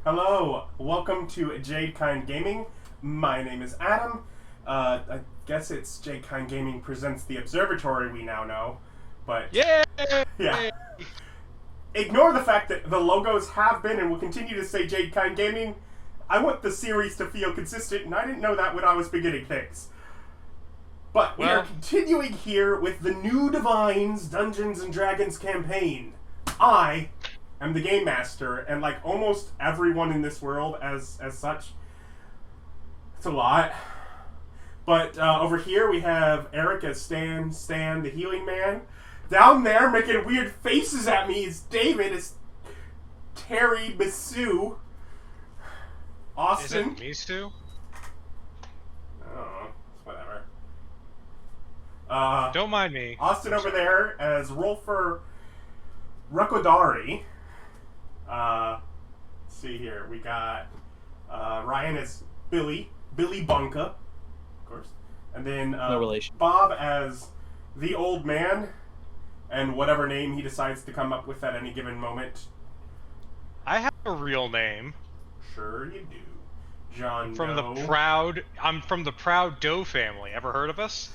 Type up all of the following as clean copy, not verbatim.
Hello, welcome to Jade Kind Gaming. My name is Adam. I guess it's Jade Kind Gaming presents the Observatory we now know, but Yeah. Ignore the fact that the logos have been and will continue to say Jade Kind Gaming. I want the series to feel consistent, and I didn't know that when I was beginning things. But we are continuing here with the New Divines Dungeons and Dragons campaign. I am the game master, and like almost everyone in this world as such. It's a lot. But over here we have Eric as Stan the healing man. Down there making weird faces at me is David as Terry Misu. Austin. Is it Misu? Oh, whatever. Don't mind me. Austin over there as Rolfur Recodari. Let's see here. We got Ryan as Billy Bonka, of course. And then no relation. Bob as the old man, and whatever name he decides to come up with at any given moment. I have a real name. Sure you do. John I'm from the proud Doe family. Ever heard of us?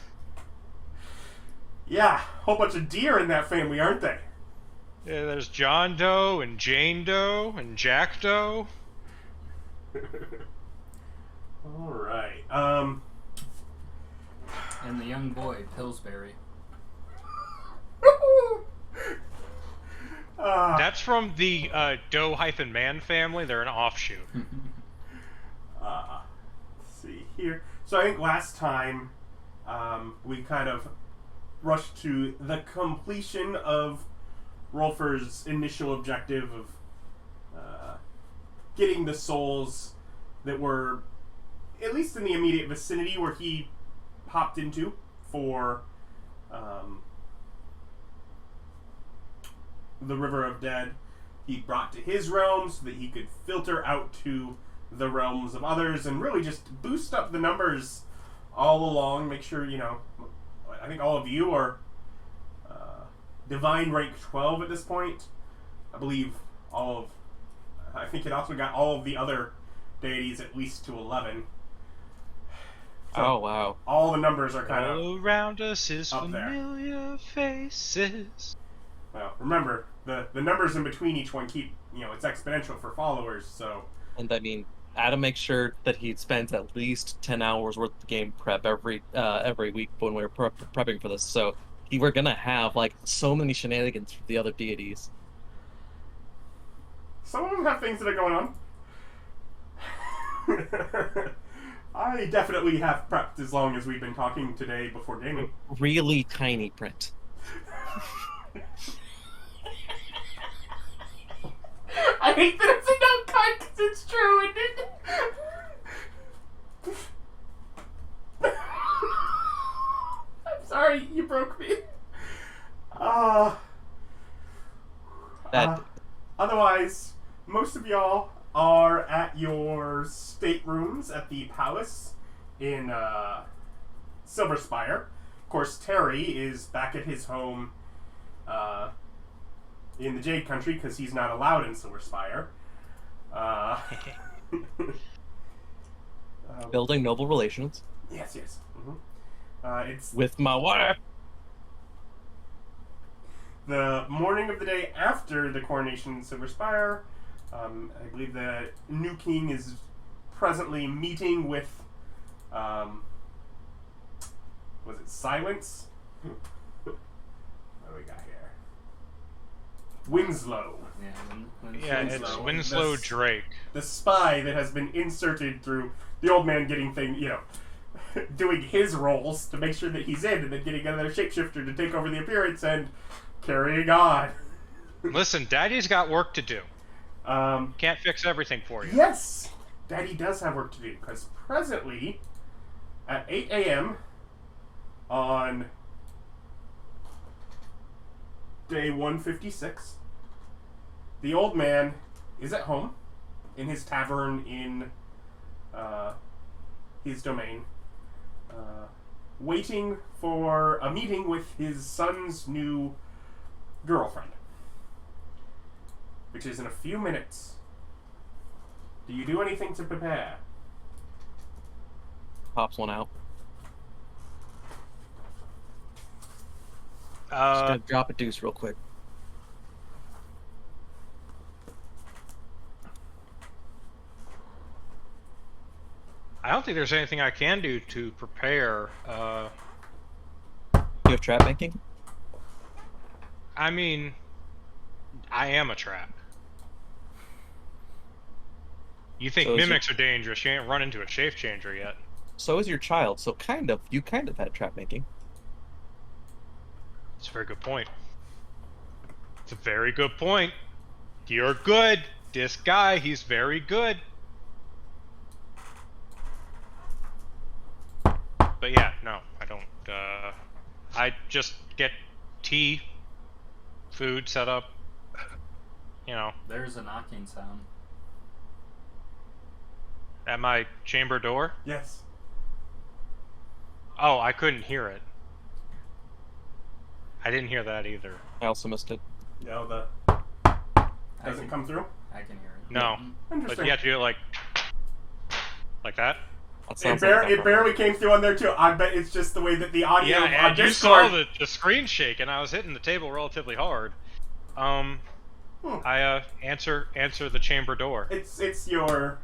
Yeah, whole bunch of deer in that family, aren't they? Yeah, there's John Doe and Jane Doe and Jack Doe. Alright, And the young boy, Pillsbury. That's from the Doe-Man family. They're an offshoot. Let's see here. So I think last time we kind of rushed to the completion of Rolfur's initial objective of getting the souls that were at least in the immediate vicinity where he hopped into for the River of Dead. He brought to his realm so that he could filter out to the realms of others and really just boost up the numbers all along. Make sure, I think all of you are Divine rank 12 at this point. I believe I think it also got all of the other deities at least to 11. So oh, wow. All the numbers are kind All around us is up there. familiar faces. Well, remember, the numbers in between each one keep, it's exponential for followers, so... And I mean, Adam makes sure that he spends at least 10 hours worth of game prep every week when we're prepping for this, so we're gonna have, so many shenanigans for the other deities. Some of them have things that are going on. I definitely have prepped as long as we've been talking today before gaming. Really tiny print. I hate that it's a note card because it's true, and I'm sorry, you broke me. Otherwise, most of y'all are at your staterooms at the palace in Silver Spire. Of course, Terry is back at his home in the Jade Country because he's not allowed in Silver Spire. Building noble relations. Yes. Mm-hmm. It's with my wife. The morning of the day after the coronation in Silver Spire. I believe the new king is presently meeting with, was it Silence? What do we got here? Winslow. Yeah, it's Winslow Drake. The spy that has been inserted through the old man getting doing his roles to make sure that he's in, and then getting another shapeshifter to take over the appearance and carrying on. Listen, Daddy's got work to do. Um, Can't fix everything for you. Yes! Daddy does have work to do, because presently, at 8 a.m. on day 156, the old man is at home in his tavern in his domain. waiting for a meeting with his son's new girlfriend, which is in a few minutes. Do you do anything to prepare? Pops one out. Just gonna drop a deuce real quick. I don't think there's anything I can do to prepare. You have trap making? I mean, I am a trap. You think So mimics are dangerous? You ain't run into a shape changer yet. So is your child. So you kind of had trap making. It's a very good point. It's a very good point. You're good. This guy, he's very good. But yeah, no, I don't. I just get tea, food set up. You know, There's a knocking sound. at my chamber door. Yes. Oh, I couldn't hear it. I didn't hear that either. I also missed it. No, the doesn't come through. I can hear it. No, but Interesting. you have to do it like that. That It, sounds like it barely came through on there too. I bet it's just the way that the audio Yeah, on and you Discord. saw the screen shake, and I was hitting the table relatively hard. I answer the chamber door. It's your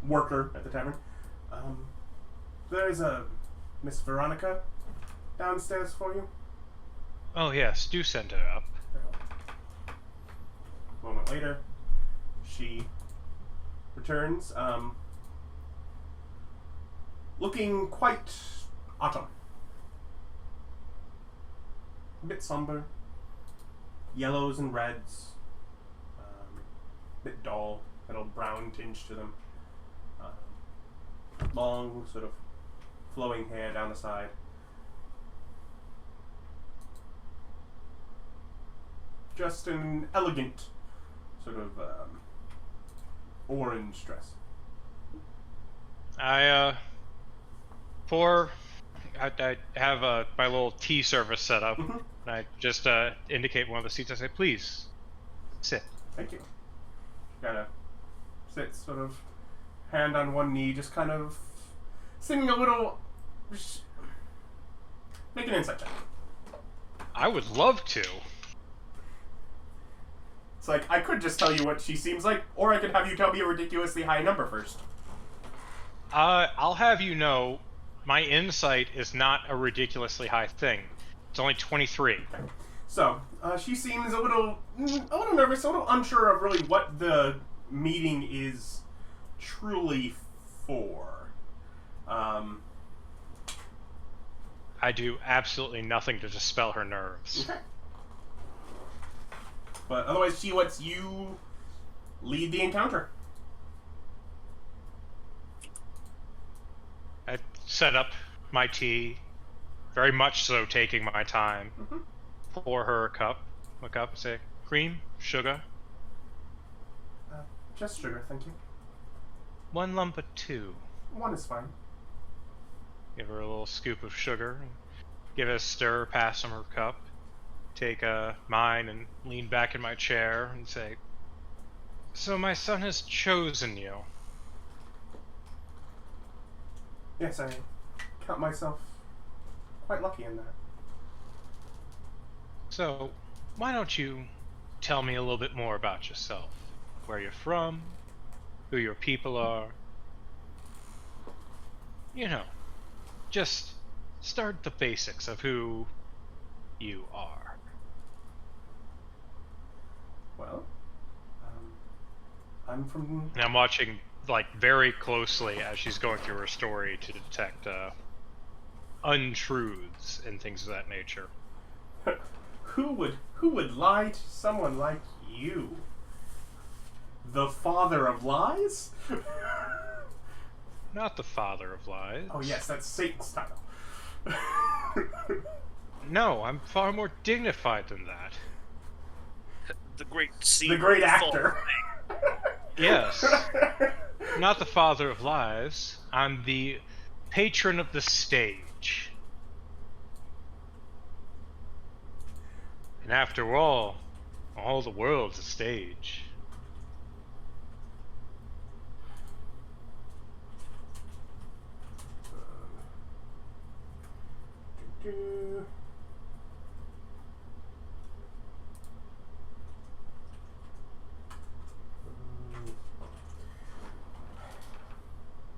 worker at the tavern. There's a Miss Veronica downstairs for you. Oh yes, do send her up. A moment later, she returns, looking quite autumn. A bit somber. Yellows and reds. A bit dull. A little brown tinge to them. Long, sort of flowing hair down the side. Just an elegant sort of orange dress. I have my little tea service set up, Mhm. and I just indicate one of the seats. I say, please, sit. Thank you. Kind of sits, sort of hand on one knee, just kind of singing a little. Make an insight check. I would love to. It's like, I could just tell you what she seems like, or I could have you tell me a ridiculously high number first. I'll have you know, my insight is not a ridiculously high thing. It's only 23. Okay. So, she seems a little nervous, a little unsure of really what the meeting is truly for. I do absolutely nothing to dispel her nerves. Okay. But otherwise, she lets you lead the encounter. I set up my tea, very much so taking my time. Mm-hmm. Pour her a cup, say, cream, sugar, Just sugar, thank you. 1 lump of 2. One is fine. Give her a little scoop of sugar, give it a stir, pass from her cup, take mine and lean back in my chair and say, so my son has chosen you. Yes, I count myself quite lucky in that. So, why don't you tell me a little bit more about yourself? Where you're from, who your people are. You know, just start the basics of who you are. Well, I'm from... And I'm watching, like, very closely as she's going through her story to detect untruths and things of that nature. Who would lie to someone like you? The father of lies? Not the father of lies. Oh yes, that's Satan's title. No, I'm far more dignified than that. The great scene. The great actor. Yes. Not the father of lies. I'm the patron of the stage. stage. And after all the world's a stage.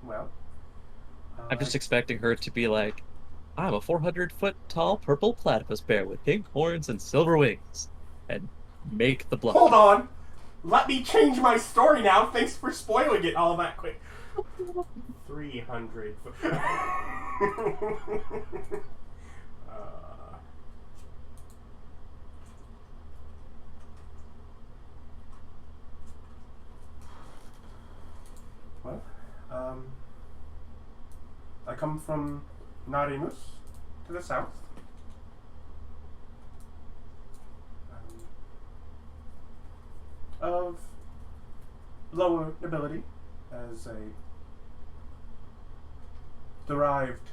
Well, I'm just expecting her to be like, I'm a 400-foot tall purple platypus bear with pink horns and silver wings. And make the bluff. hold on. Let me change my story now. Thanks for spoiling it all that quick. 300. Well, I come from Narimus to the south. Of lower nobility as a derived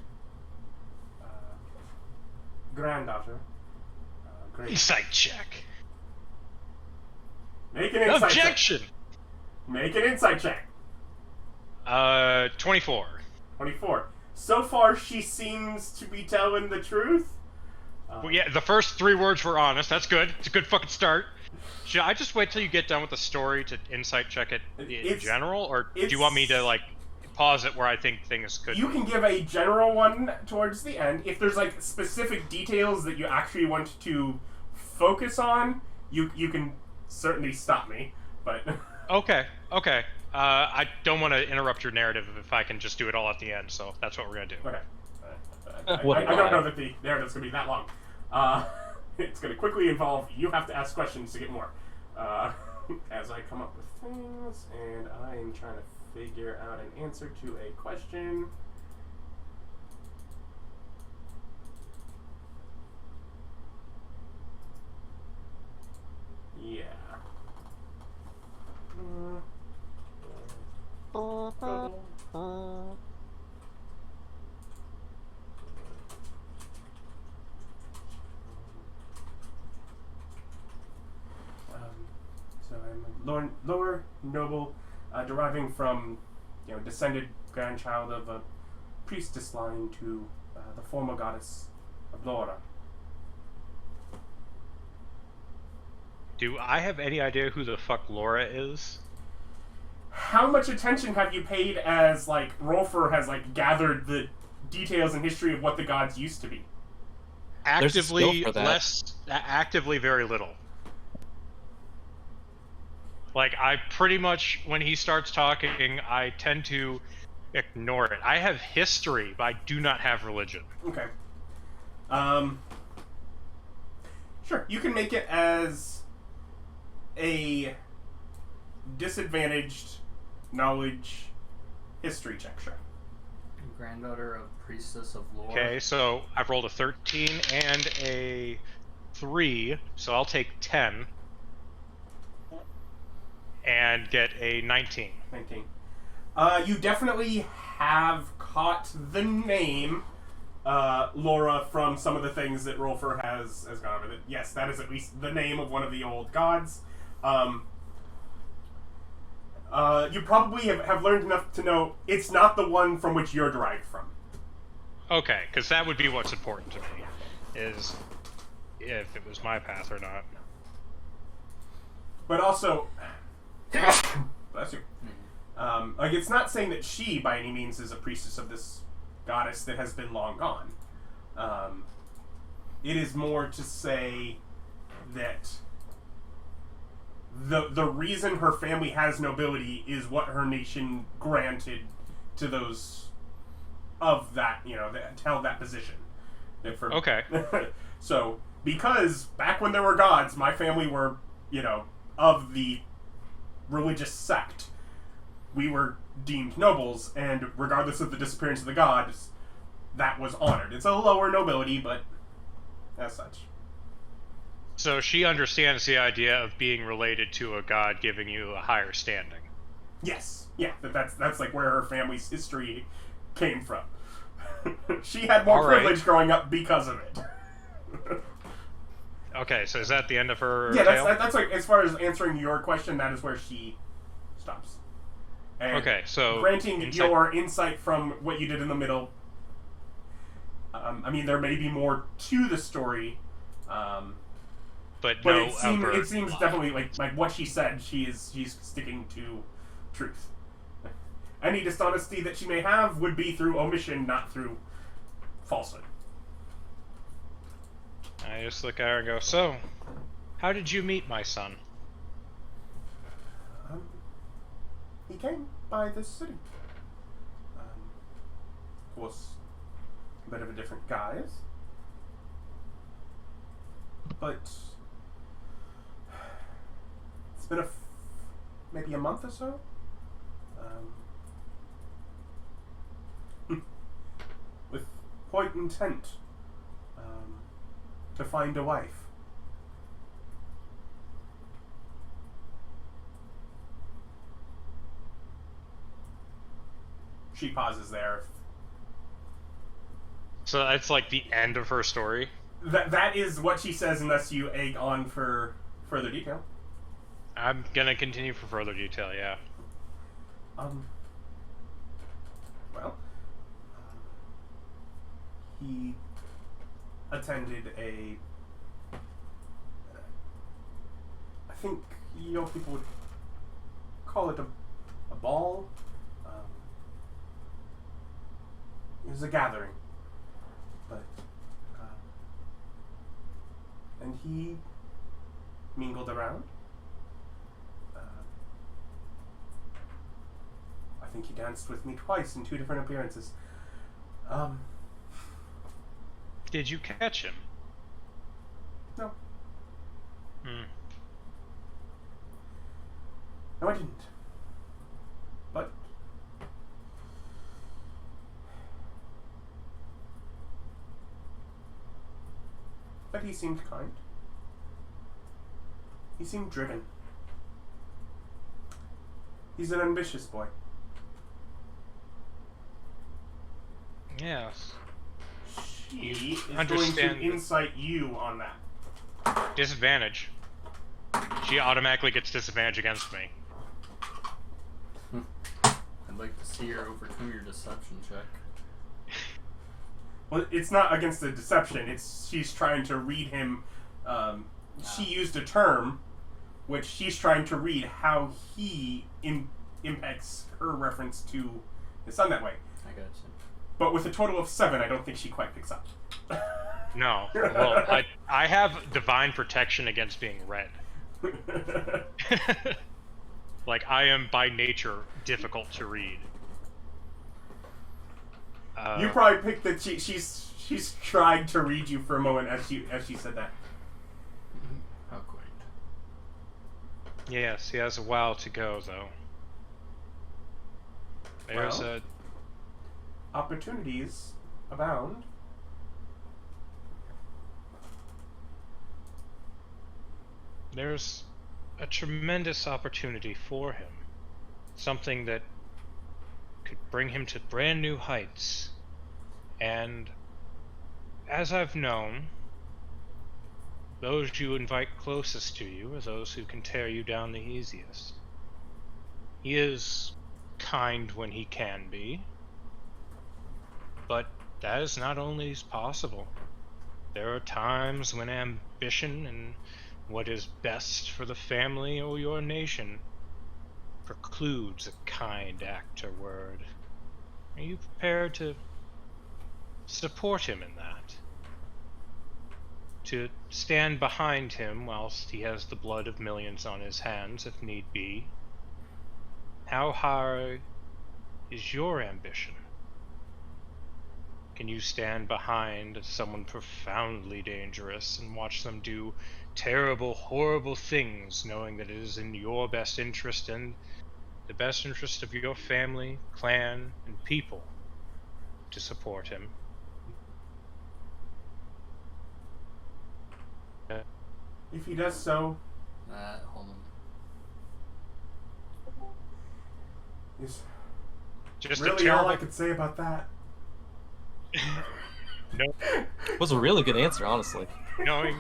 granddaughter. Great. Insight check. Make an insight check. Objection! Make an insight check. 24. 24. So far, she seems to be telling the truth. Well, yeah, the first 3 words were honest. That's good. It's a good fucking start. Should I just wait till you get done with the story to insight check it in general, or do you want me to like pause it where I think things could? You can give a general one towards the end. If there's like specific details that you actually want to focus on, you can certainly stop me. But Okay. I don't want to interrupt your narrative if I can just do it all at the end, so that's what we're gonna do. okay. I don't know that the narrative's gonna be that long. It's gonna quickly involve you have to ask questions to get more. As I come up with things, and I am trying to figure out an answer to a question. Yeah. So I'm a lower noble, deriving from, descended grandchild of a priestess line to the former goddess of Laura. Do I have any idea who the fuck Laura is? How much attention have you paid as, Rolfur has, gathered the details and history of what the gods used to be? Actively actively very little. I pretty much, when he starts talking, I tend to ignore it. I have history, but I do not have religion. Okay. Sure, you can make it as a disadvantaged knowledge history check, sure. Granddaughter of priestess of Laura. Okay, so I've rolled a 13 and a 3, so I'll take 10 and get a 19. 19. You definitely have caught the name Laura from some of the things that Rolfur has gone over. Yes, that is at least the name of one of the old gods. You probably have learned enough to know it's not the one from which you're derived from. Okay, because that would be what's important to me, is if it was my path or not. But also, bless you. It's not saying that she, by any means, is a priestess of this goddess that has been long gone. It is more to say that the reason her family has nobility is what her nation granted to those of that, that held that position. Okay. So, because back when there were gods, my family were, of the religious sect. We were deemed nobles, and regardless of the disappearance of the gods, that was honored. It's a lower nobility, but as such. So she understands the idea of being related to a god giving you a higher standing. Yes. Yeah, that's where her family's history came from. She had more All right. privilege growing up because of it. Okay, so is that the end of her Yeah, tale? that's like, as far as answering your question, that is where she stops. And Okay, so granting your insight from what you did in the middle, I mean, there may be more to the story, but but no it seems definitely like what she said. She's sticking to truth. Any dishonesty that she may have would be through omission, not through falsehood. I just look at her and go, so, how did you meet my son? He came by this city. Of course, a bit of a different guise. But it's been maybe a month or so. With point intent to find a wife. She pauses there. So that's like the end of her story? That is what she says unless you egg on for further detail. I'm gonna continue for further detail, yeah. Well, he attended I think people would call it a ball. It was a gathering, but and he mingled around. I think he danced with me twice in 2 different appearances. Did you catch him? No. Hmm. No, I didn't. But he seemed kind. He seemed driven. He's an ambitious boy. Yes. She is going understand to insight you on that. Disadvantage. She automatically gets disadvantage against me. I'd like to see her overcome your deception check. Well, it's not against the deception. It's she's trying to read him. She used a term, which she's trying to read how he impacts her reference to his son that way. I got you. But with a total of 7, I don't think she quite picks up. No. Well, I have divine protection against being read. Like, I am by nature difficult to read. You probably picked that she's tried to read you for a moment as she said that. How quaint. Yes, he has a while to go, though. There's opportunities abound. There's a tremendous opportunity for him. Something that could bring him to brand new heights. And as I've known, those you invite closest to you are those who can tear you down the easiest. He is kind when he can be, but that is not always possible. There are times when ambition and what is best for the family or your nation precludes a kind act or word. Are you prepared to support him in that? To stand behind him whilst he has the blood of millions on his hands, if need be? How high is your ambition? Can you stand behind someone profoundly dangerous and watch them do terrible, horrible things, knowing that it is in your best interest and the best interest of your family, clan, and people to support him? If he does so, Hold on. is Just really a terrible... all I could say about that. No, Was a really good answer, honestly. knowing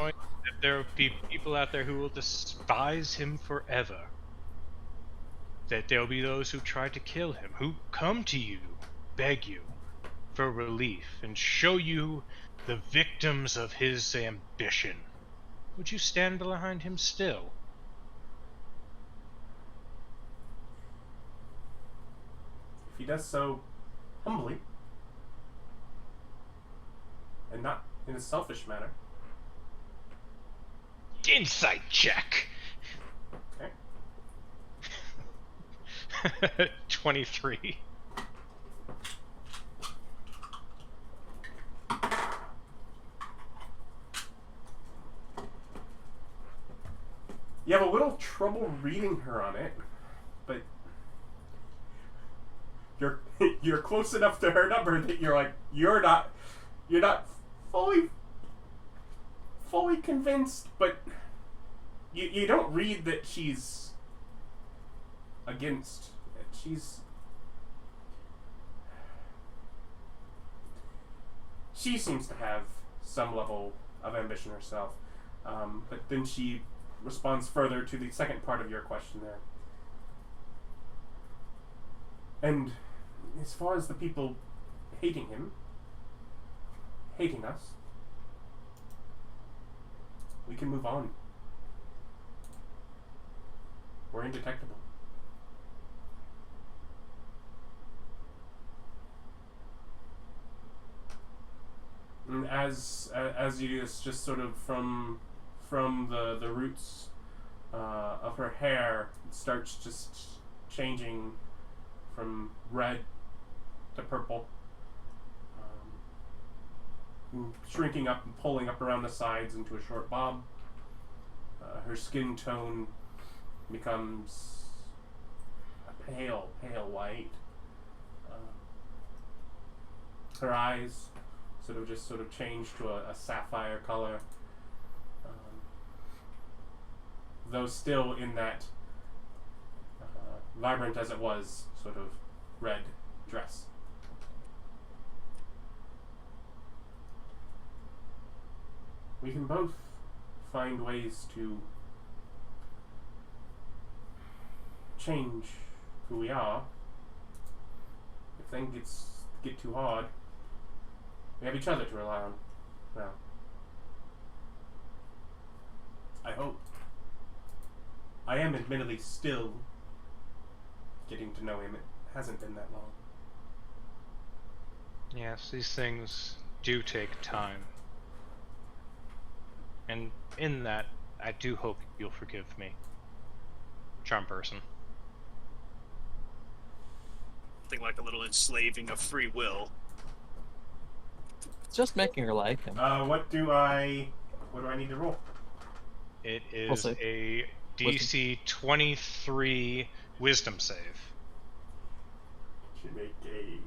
that there will be people out there who will despise him forever. That there'll be those who try to kill him, who come to you, beg you for relief, and show you the victims of his ambition. Would you stand behind him still? If he does so humbly, and not in a selfish manner. Insight check. Okay. 23. You have a little trouble reading her on it, but you're close enough to her number that you're not fully convinced, but you don't read that she's against it. She seems to have some level of ambition herself, but then she responds further to the second part of your question there. And as far as the people hating him, hating us, we can move on. We're indetectable. And as you do this, just sort of from the roots of her hair, it starts just changing from red to purple, shrinking up and pulling up around the sides into a short bob. Her skin tone becomes a pale white. Her eyes sort of change to a sapphire color, though still in that vibrant as it was sort of red dress. We can both find ways to change who we are. If things get too hard, we have each other to rely on. Now, I hope. I am admittedly still getting to know him. It hasn't been that long. Yes, these things do take time. And in that, I do hope you'll forgive me. Charm person. Something like a little enslaving of free will. It's just making her like him. What do I need to roll? It We'll is see. a DC 23 wisdom save. Should make a...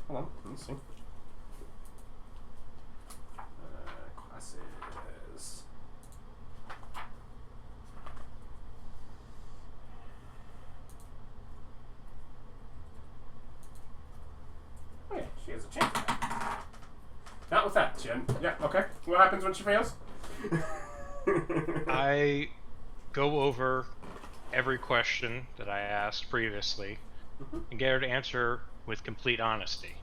Hold on, let me see. Classes... Oh yeah, she has a chance at that. Not with that, Jen. Yeah, okay. What happens when she fails? I go over every question that I asked previously and get her to answer with complete honesty.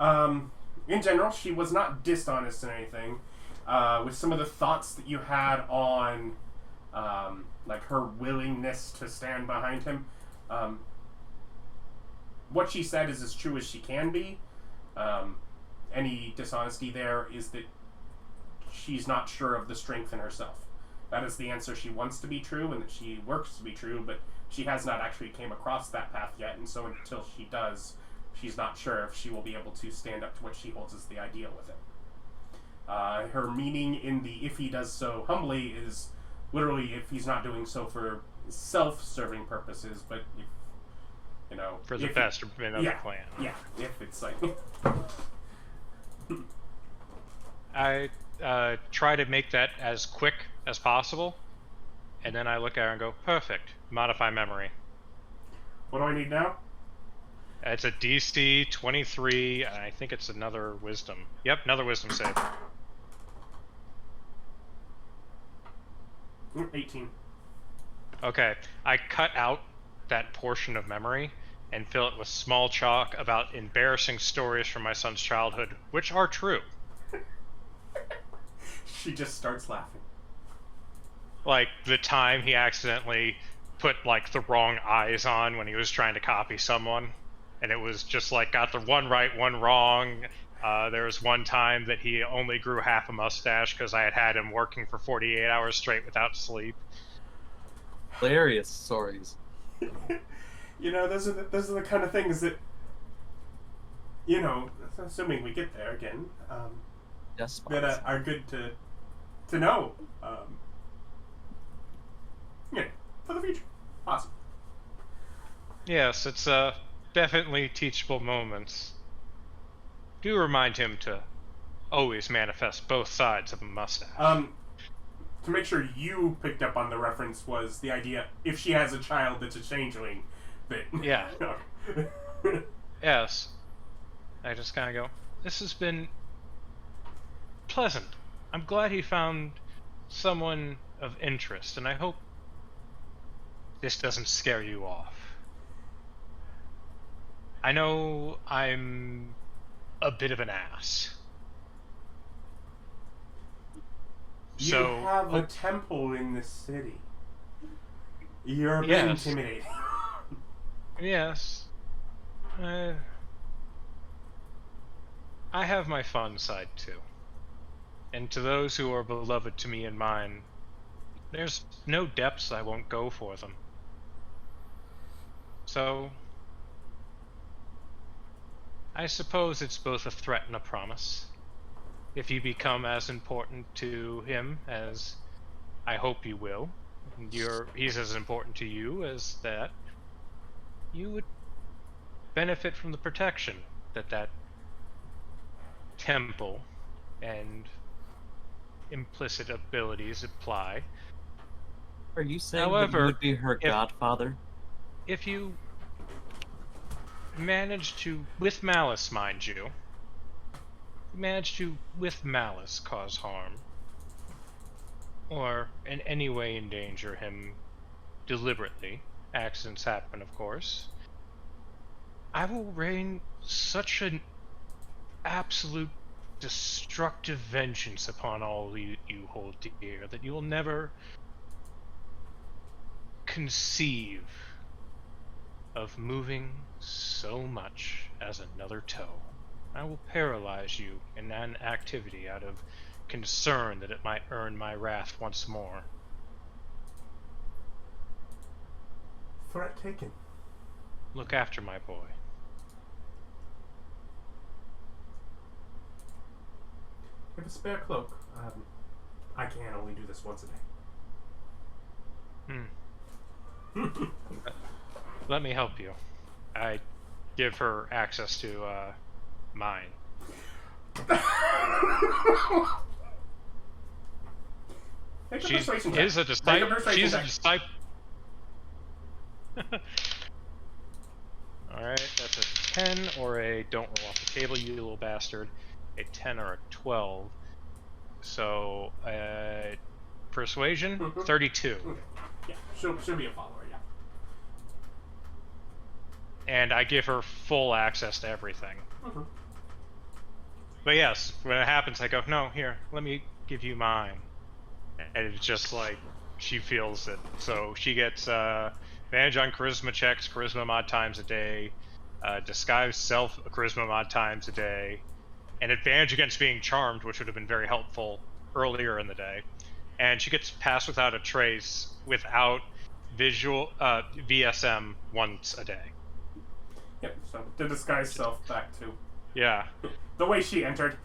In general, she was not dishonest in anything. With some of the thoughts that you had on, like her willingness to stand behind him, what she said is as true as she can be. Any dishonesty there is that she's not sure of the strength in herself. That is the answer she wants to be true and that she works to be true, but she has not actually came across that path yet, and so until she does, she's not sure if she will be able to stand up to what she holds as the ideal with it. Her meaning in the if he does so humbly is literally if he's not doing so for self-serving purposes, but if, you know... For the betterment of the clan. Yeah, if it's like... I try to make that as quick as possible, and then I look at her and go, perfect, modify memory. What do I need now? It's a DC 23, and I think it's another wisdom. Yep, another wisdom save. 18. Okay, I cut out that portion of memory and fill it with small chalk about embarrassing stories from my son's childhood, which are true. She just starts laughing. Like the time he accidentally put like the wrong eyes on when he was trying to copy someone, and it was just like got the one right, one wrong. There was one time that he only grew half a mustache because I had him working for 48 hours straight without sleep. Hilarious stories. You know, those are the kind of things that, you know, assuming we get there again, Yes, that are good to know. Yeah, for the future. Awesome. Yes, it's definitely teachable moments. Do remind him to always manifest both sides of a mustache. To make sure you picked up on the reference was the idea, if she has a child that's a changeling, that... Yeah. Yes. I just kind of go, this has been pleasant. I'm glad he found someone of interest, and I hope this doesn't scare you off. I know I'm a bit of an ass. You have a temple in this city. You're a bit intimidating. Yes. I have my fun side too. And to those who are beloved to me and mine, there's no depths I won't go for them. So, I suppose it's both a threat and a promise. If you become as important to him as I hope you will, and he's as important to you as that, you would benefit from the protection that temple and implicit abilities apply. Are you saying However, that you would be her godfather? If you manage to, with malice, mind you, manage to, with malice, cause harm, or in any way endanger him deliberately, accidents happen, of course, I will rain such an absolute destructive vengeance upon all you hold dear that you will never conceive of moving so much as another toe. I will paralyze you in an activity out of concern that it might earn my wrath once more. Threat taken. Look after my boy. Have a spare cloak. I can only do this once a day. Let me help you. I give her access to mine. She is a disciple. She's a disciple. Alright, that's a 10 or a don't roll off the table, you little bastard. A 10 or a 12. So, persuasion, 32. Okay. Yeah, she'll be a follower, yeah. And I give her full access to everything. But yes, when it happens, I go, no, here, let me give you mine. And it's just like, she feels it. So she gets advantage on charisma checks, charisma mod times a day, disguise self charisma mod times a day, and advantage against being charmed, which would have been very helpful earlier in the day. And she gets pass without a trace without visual VSM once a day. Yep, so the disguise self back to Yeah. the way she entered.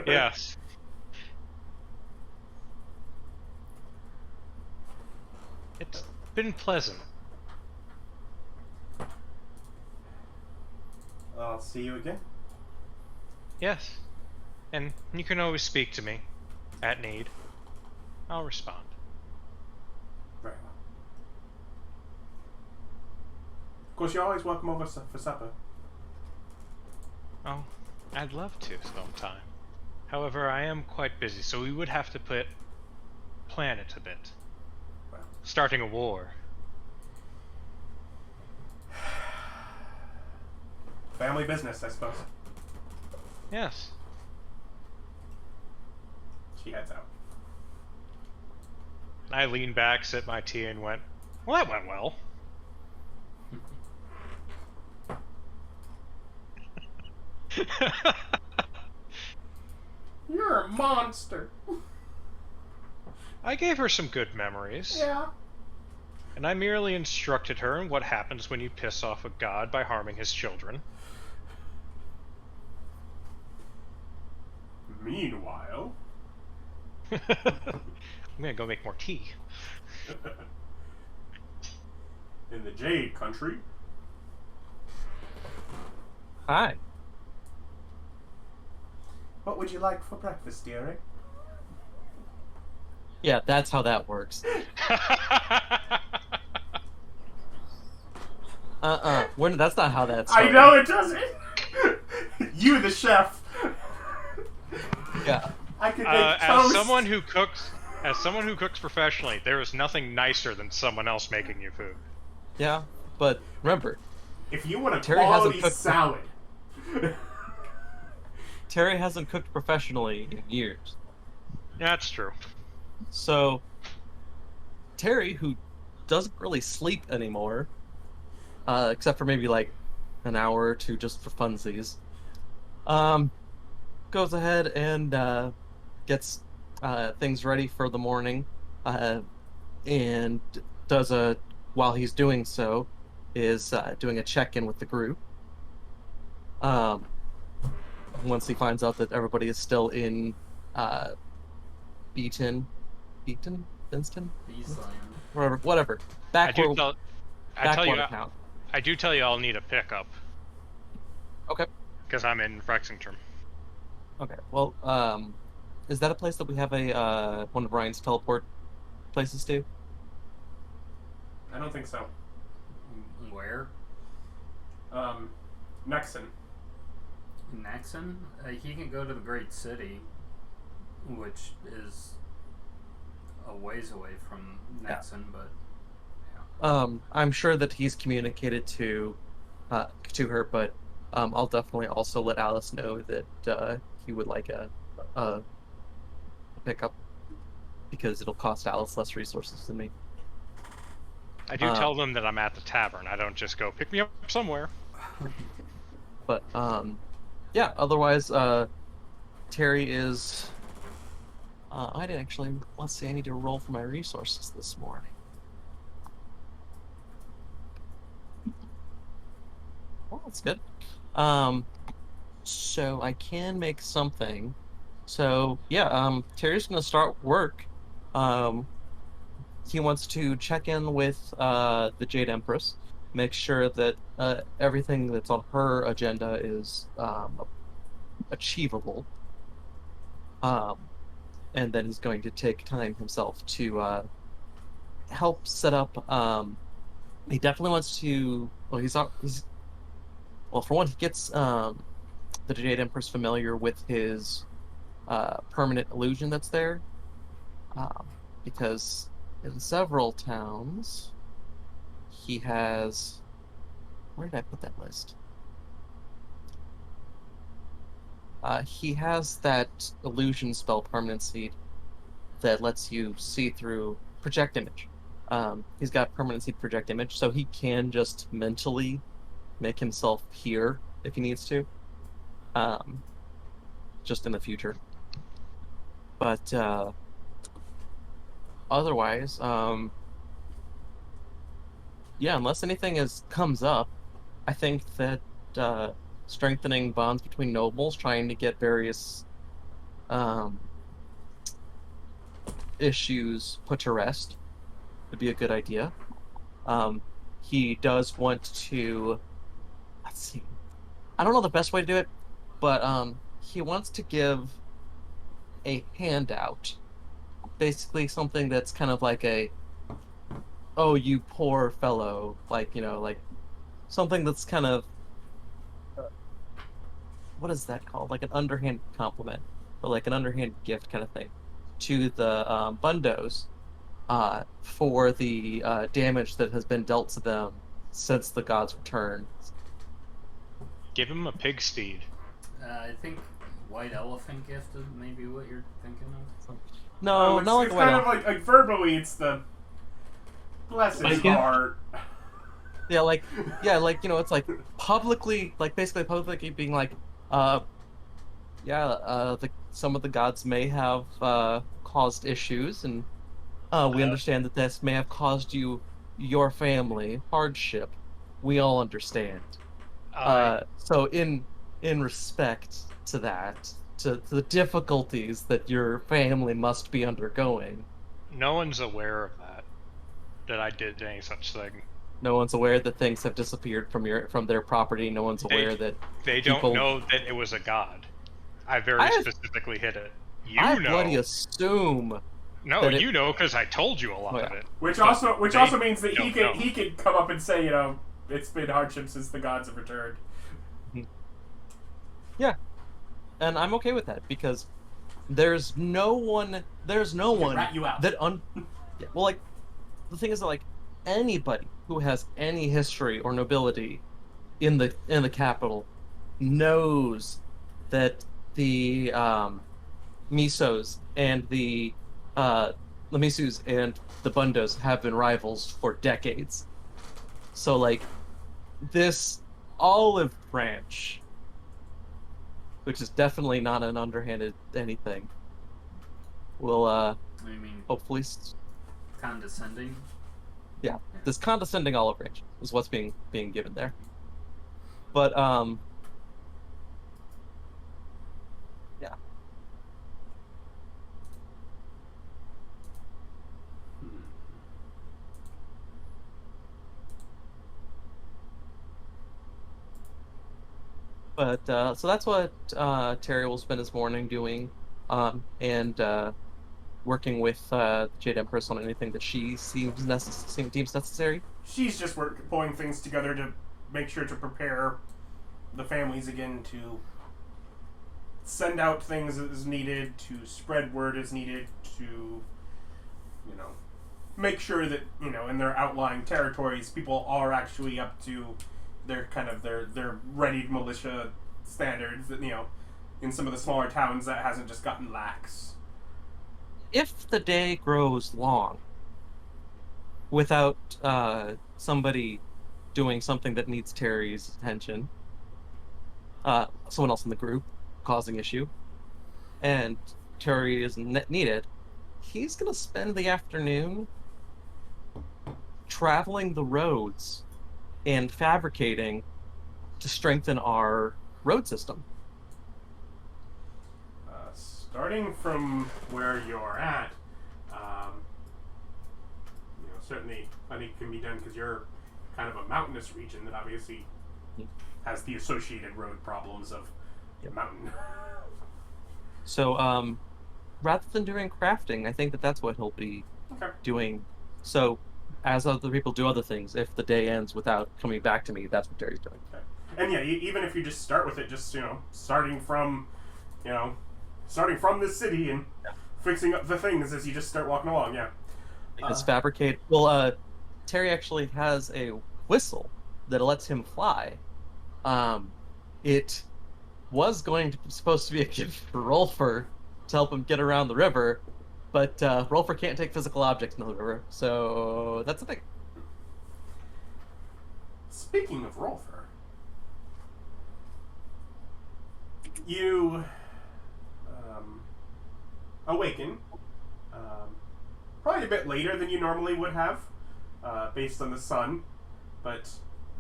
Yes. It's been pleasant. I'll see you again. Yes. And you can always speak to me at need. I'll respond. Very Of course, you're always welcome over for supper. Oh, I'd love to sometime. However, I am quite busy, so we would have to plan it a bit. Well, Starting a war. family business, I suppose. Yes. She heads out. I leaned back, sipped my tea, and went, well, that went well. You're a monster. I gave her some good memories. Yeah. And I merely instructed her in what happens when you piss off a god by harming his children. Meanwhile... I'm gonna go make more tea. in the Jade Country... Hi. What would you like for breakfast, dearie? Yeah, that's how that works. That's not how that started. I know it doesn't! You, the chef! Yeah. I could make as toast! someone who cooks professionally, there is nothing nicer than someone else making you food. Yeah, but remember, If you want a Terry hasn't quality cooked- salad... Terry hasn't cooked professionally in years. Yeah, that's true. So, Terry, who doesn't really sleep anymore, except for maybe like an hour or two just for funsies, goes ahead and gets things ready for the morning, and while he's doing so, is doing a check-in with the group. Once he finds out that everybody is still in Beanston, These whatever. I do Backwater town. tell you I'll need a pickup. Okay. Because I'm in Rexington. Okay. Well, is that a place that we have a one of Ryan's teleport places to? I don't think so. Where? Nexon. Nexon? He can go to the Great City, which is a ways away from Nexon, but yeah. I'm sure that he's communicated to her, but I'll definitely also let Alice know that he would like a pickup because it'll cost Alice less resources than me. I do tell them that I'm at the tavern. I don't just go pick me up somewhere. But yeah. Otherwise, Terry is. I didn't actually. Let's see. I need to roll for my resources this morning. Well, that's good. So I can make something. So yeah. Terry's gonna start work. He wants to check in with the Jade Empress, make sure that everything that's on her agenda is achievable. And then he's going to take time himself to help set up. He definitely wants to. Well, for one, he gets the Jade Empress familiar with his permanent illusion that's there, because in several towns he has. Where did I put that list? He has that illusion spell permanency that lets you see through project image. He's got permanency project image, so he can just mentally make himself hear if he needs to, just in the future. But otherwise, yeah, unless anything comes up, I think that strengthening bonds between nobles, trying to get various issues put to rest, would be a good idea. He does want to. Let's see. I don't know the best way to do it, but he wants to give a handout. Basically, something that's kind of like oh, you poor fellow, like something that's kind of what is that called? Like an underhand compliment or like an underhand gift kind of thing to the Bundos for the damage that has been dealt to them since the god's return. Give him a pig steed. I think white elephant gift is maybe what you're thinking of. No, not like it's the white kind of like verbally, it's the bless his heart. Yeah, like it's like publicly, like basically publicly being like, some of the gods may have caused issues, and we understand that this may have caused your family hardship. We all understand. So in respect to that, to the difficulties that your family must be undergoing. No one's aware of that I did any such thing. No one's aware that things have disappeared from their property. No one's aware that they don't know that it was a god. I specifically hit it. I bloody assume. No, you know, because I told you a lot of it. Which also means that he could come up and say, you know, it's been hardship since the gods have returned. Yeah, and I'm okay with that because there's no one rat you out. well, like the thing is that like anybody who has any history or nobility in the capital knows that the Misos and the Misus and the Bundos have been rivals for decades. So like this olive branch, which is definitely not an underhanded anything, will hopefully condescending. Yeah, this condescending olive branch is what's being given there. But yeah. But so that's what Terry will spend his morning doing, and working with Jade Empress on anything that she deems necessary. She's just pulling things together to make sure to prepare the families again, to send out things as needed, to spread word as needed, to, you know, make sure that, you know, in their outlying territories, people are actually up to their readied militia standards that, you know, in some of the smaller towns that hasn't just gotten lax. If the day grows long without somebody doing something that needs Terry's attention, someone else in the group causing issue, and Terry isn't needed, he's going to spend the afternoon traveling the roads and fabricating to strengthen our road system. Starting from where you're at, you know, certainly I think can be done because you're kind of a mountainous region that obviously has the associated road problems of the mountain. So, rather than doing crafting, I think that's what he'll be doing. So, as other people do other things, if the day ends without coming back to me, that's what Terry's doing. Okay. And yeah, even if you just start with it, just, you know, starting from this city and fixing up the things as you just start walking along, yeah. It's fabricated. Well, Terry actually has a whistle that lets him fly. It was supposed to be a gift for Rolfur to help him get around the river, but Rolfur can't take physical objects in the river, so that's the thing. Speaking of Rolfur, you awaken probably a bit later than you normally would have, based on the sun, but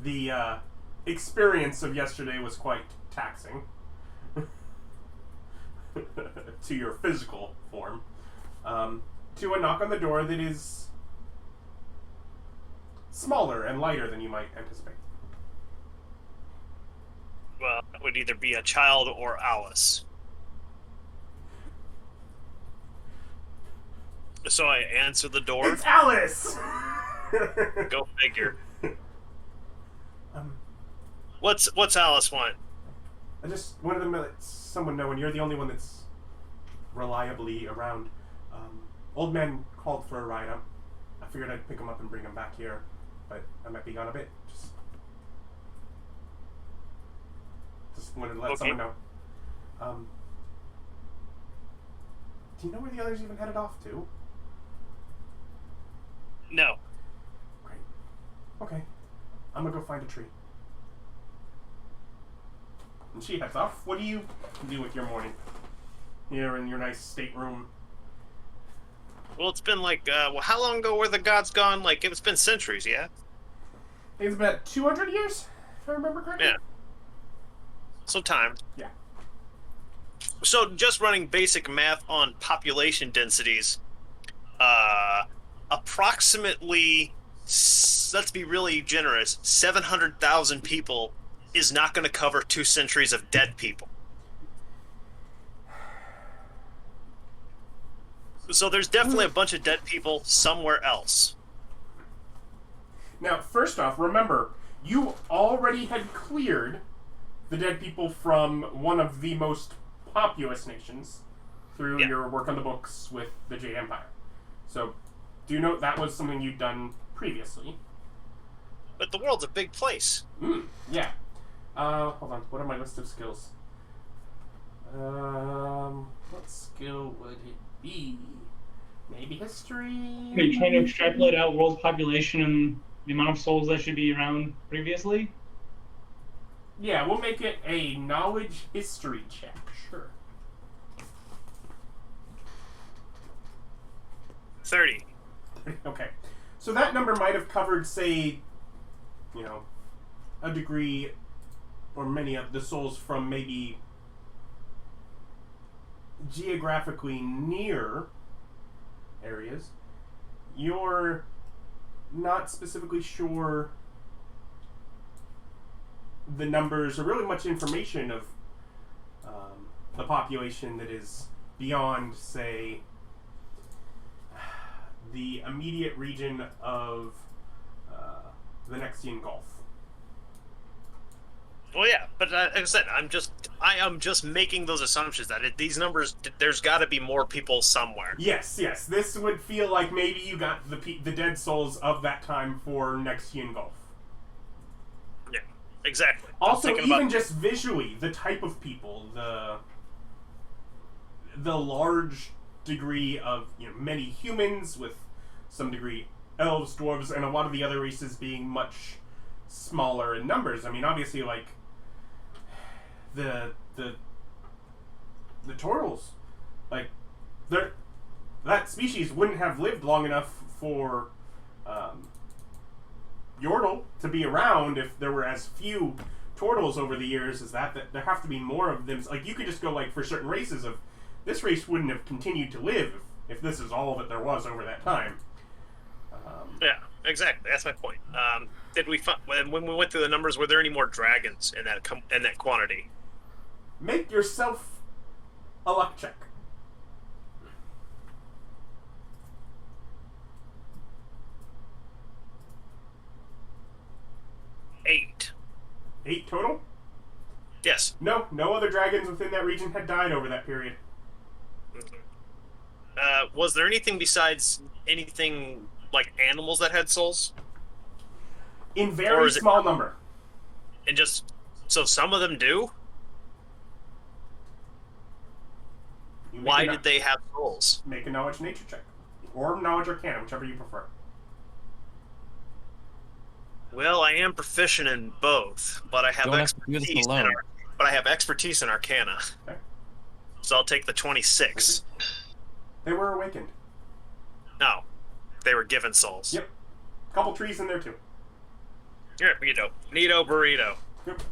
the experience of yesterday was quite taxing to your physical form, to a knock on the door that is smaller and lighter than you might anticipate. Well, it would either be a child or Alice. So I answer the door. It's Alice! Go figure. What's Alice want? I just wanted to let someone know, and you're the only one that's reliably around. Old man called for a ride. I figured I'd pick him up and bring him back here, but I might be gone a bit. Just wanted to let someone know. Do you know where the others even headed off to? No. Great. Okay. I'm gonna go find a tree. And she heads off. What do you do with your morning? Here in your nice stateroom. Well, it's been like, how long ago were the gods gone? Like, it's been centuries, yeah? I think it's about 200 years, if I remember correctly. Yeah. Some time. Yeah. So, just running basic math on population densities, approximately, let's be really generous, 700,000 people is not going to cover 2 centuries of dead people. So there's definitely a bunch of dead people somewhere else. Now, first off, remember, you already had cleared the dead people from one of the most populous nations through your work on the books with the Jade Empire. So, do note that was something you'd done previously. But the world's a big place. Yeah. Hold on. What are my list of skills? What skill would it be? Maybe history? Are you trying to extrapolate out world population and the amount of souls that should be around previously? Yeah, we'll make it a knowledge history check. Sure. 30. Okay. So that number might have covered, say, a degree or many of the souls from maybe geographically near areas. You're not specifically sure the numbers or really much information of the population that is beyond, say, the immediate region of the Nexian Gulf. Well, yeah, but like I said, I am just making those assumptions that these numbers, there's got to be more people somewhere. Yes. This would feel like maybe you got the dead souls of that time for Nexian Gulf. Yeah, exactly. Also, even just visually, the type of people, the large degree of many humans with some degree elves, dwarves, and a lot of the other races being much smaller in numbers. I mean, obviously, like the turtles, like that species wouldn't have lived long enough for Yordle to be around if there were as few turtles over the years as that there have to be more of them. Like, you could just go, like, for certain races of this race wouldn't have continued to live if this is all that there was over that time. Yeah, exactly. That's my point. Did we when we went through the numbers? Were there any more dragons in that quantity? Make yourself a luck check. Eight 8 total? Yes. No other dragons within that region had died over that period. Was there anything besides anything like animals that had souls? In very small number. And so some of them do? Why did they have souls? Make a knowledge nature check. Or knowledge arcana, whichever you prefer. Well, I am proficient in both, but I have expertise in arcana. Okay. So I'll take the 26. They were awakened. No. They were given souls. Yep. Couple trees in there too. Here, Neato burrito. Yep.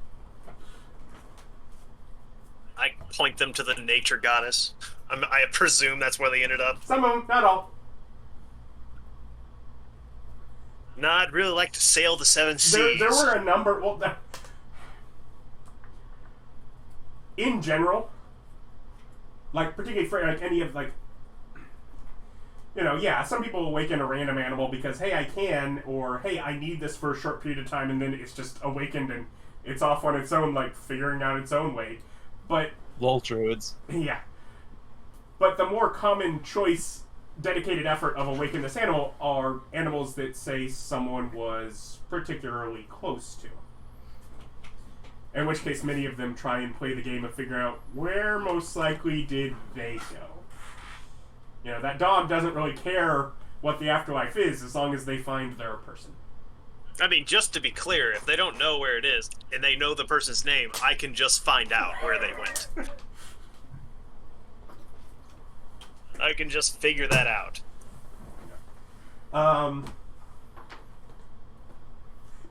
I point them to the nature goddess. I presume that's where they ended up. Some of them, not all. No, I'd really like to sail the 7 seas. There were a number. Well, in general, like particularly for like any of like, some people awaken a random animal because hey I can, or hey I need this for a short period of time, and then it's just awakened and it's off on its own, like, figuring out its own way. But... Lol druids. Yeah. But the more common choice, dedicated effort of awaken this animal are animals that, say, someone was particularly close to. In which case, many of them try and play the game of figure out where most likely did they go. You know, that dog doesn't really care what the afterlife is as long as they find their person. I mean, just to be clear, if they don't know where it is and they know the person's name, I can just find out where they went. I can just figure that out.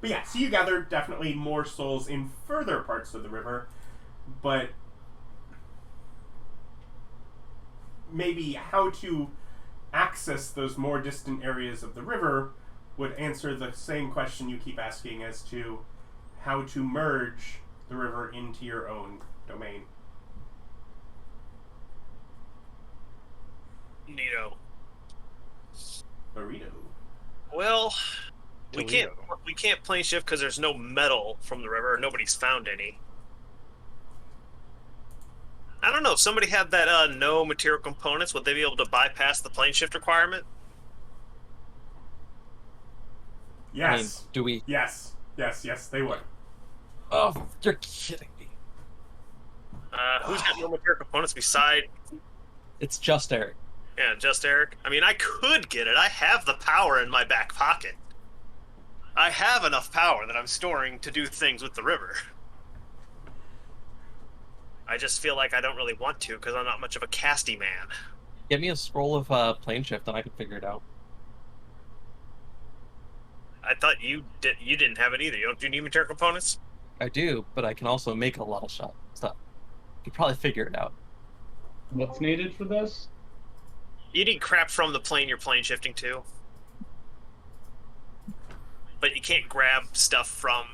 But yeah, so you gather definitely more souls in further parts of the river, but maybe how to access those more distant areas of the river would answer the same question you keep asking as to how to merge the river into your own domain. Neato. Burrito. Well, we Toledo. can't plane shift because there's no metal from the river. Nobody's found any. I don't know. If somebody had that no material components, would they be able to bypass the plane shift requirement? Yes. I mean, do we... Yes, they would. Oh, you're kidding me. Who's got no material components beside... It's just Eric. Yeah, just Eric. I mean, I could get it. I have the power in my back pocket. I have enough power that I'm storing to do things with the river. I just feel like I don't really want to because I'm not much of a casty man. Get me a scroll of plane shift and I can figure it out. I thought you didn't have it either. You need material components? I do, but I can also make a lot of stuff. You could probably figure it out. What's needed for this? You need crap from the plane you're plane shifting to. But you can't grab stuff from...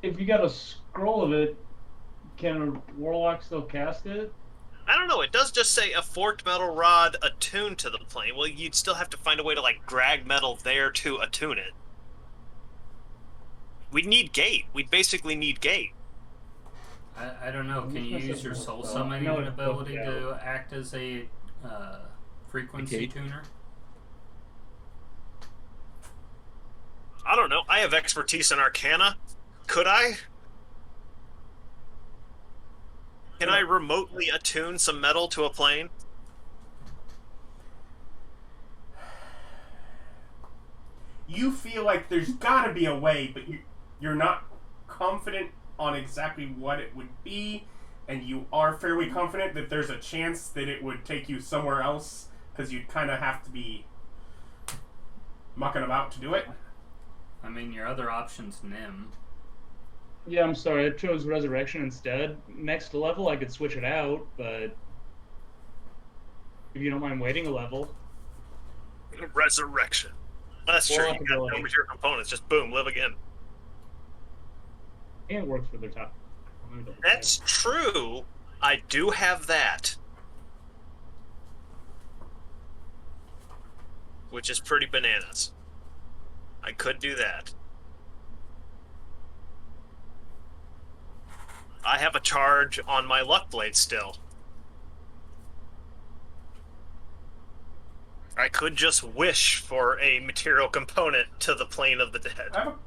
If you got a scroll of it, can a warlock still cast it? I don't know, it does just say a forked metal rod attuned to the plane. Well, you'd still have to find a way to, like, drag metal there to attune it. We'd need gate. We'd basically need gate. I don't know. Can you use your soul summoning ability to act as a frequency tuner? I don't know. I have expertise in Arcana. Could I? Can I remotely attune some metal to a plane? You feel like there's gotta be a way, but you're not confident on exactly what it would be, and you are fairly confident that there's a chance that it would take you somewhere else, because you'd kind of have to be mucking about to do it. I mean, your other option's Nim. Yeah, I'm sorry. I chose Resurrection instead. Next level, I could switch it out, but if you don't mind waiting a level. Resurrection. That's true. You got no material components. Just boom, live again. And it works for their top. That's true. I do have that. Which is pretty bananas. I could do that. I have a charge on my luck blade still. I could just wish for a material component to the plane of the dead. Well,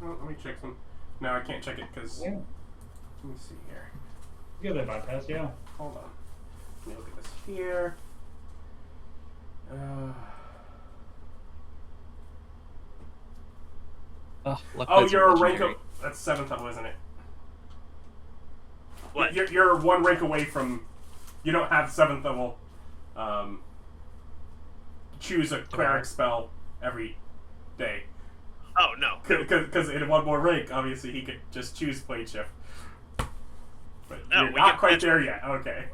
let me check some. No, I can't check it because... Yeah. Let me see here. You got that bypass, yeah. Hold on. Let me look at this here. Oh, you're a rank of... That's 7th level, isn't it? What? You're one rank away from... You don't have 7th level. Choose a cleric spell every day. Oh, no. Because in one more rank, obviously, he could just choose plane shift. But No, you're we not get quite magic. there yet. Okay.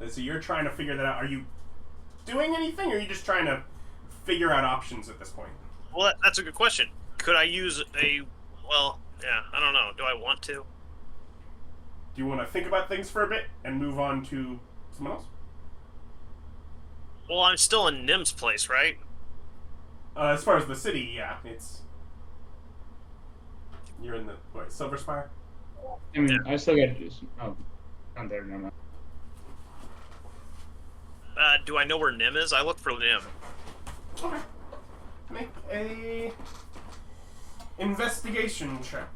So you're trying to figure that out. Are you doing anything, or are you just trying to figure out options at this point? Well, that's a good question. Could I use a... Well, yeah, I don't know. Do I want to? Do you want to think about things for a bit and move on to someone else? Well, I'm still in Nim's place, right? As far as the city, yeah, you're in the Silver Spire. I mean, I still got to do some. Oh, not there. Never mind. Do I know where Nim is? I look for Nim. Okay. Make a investigation check.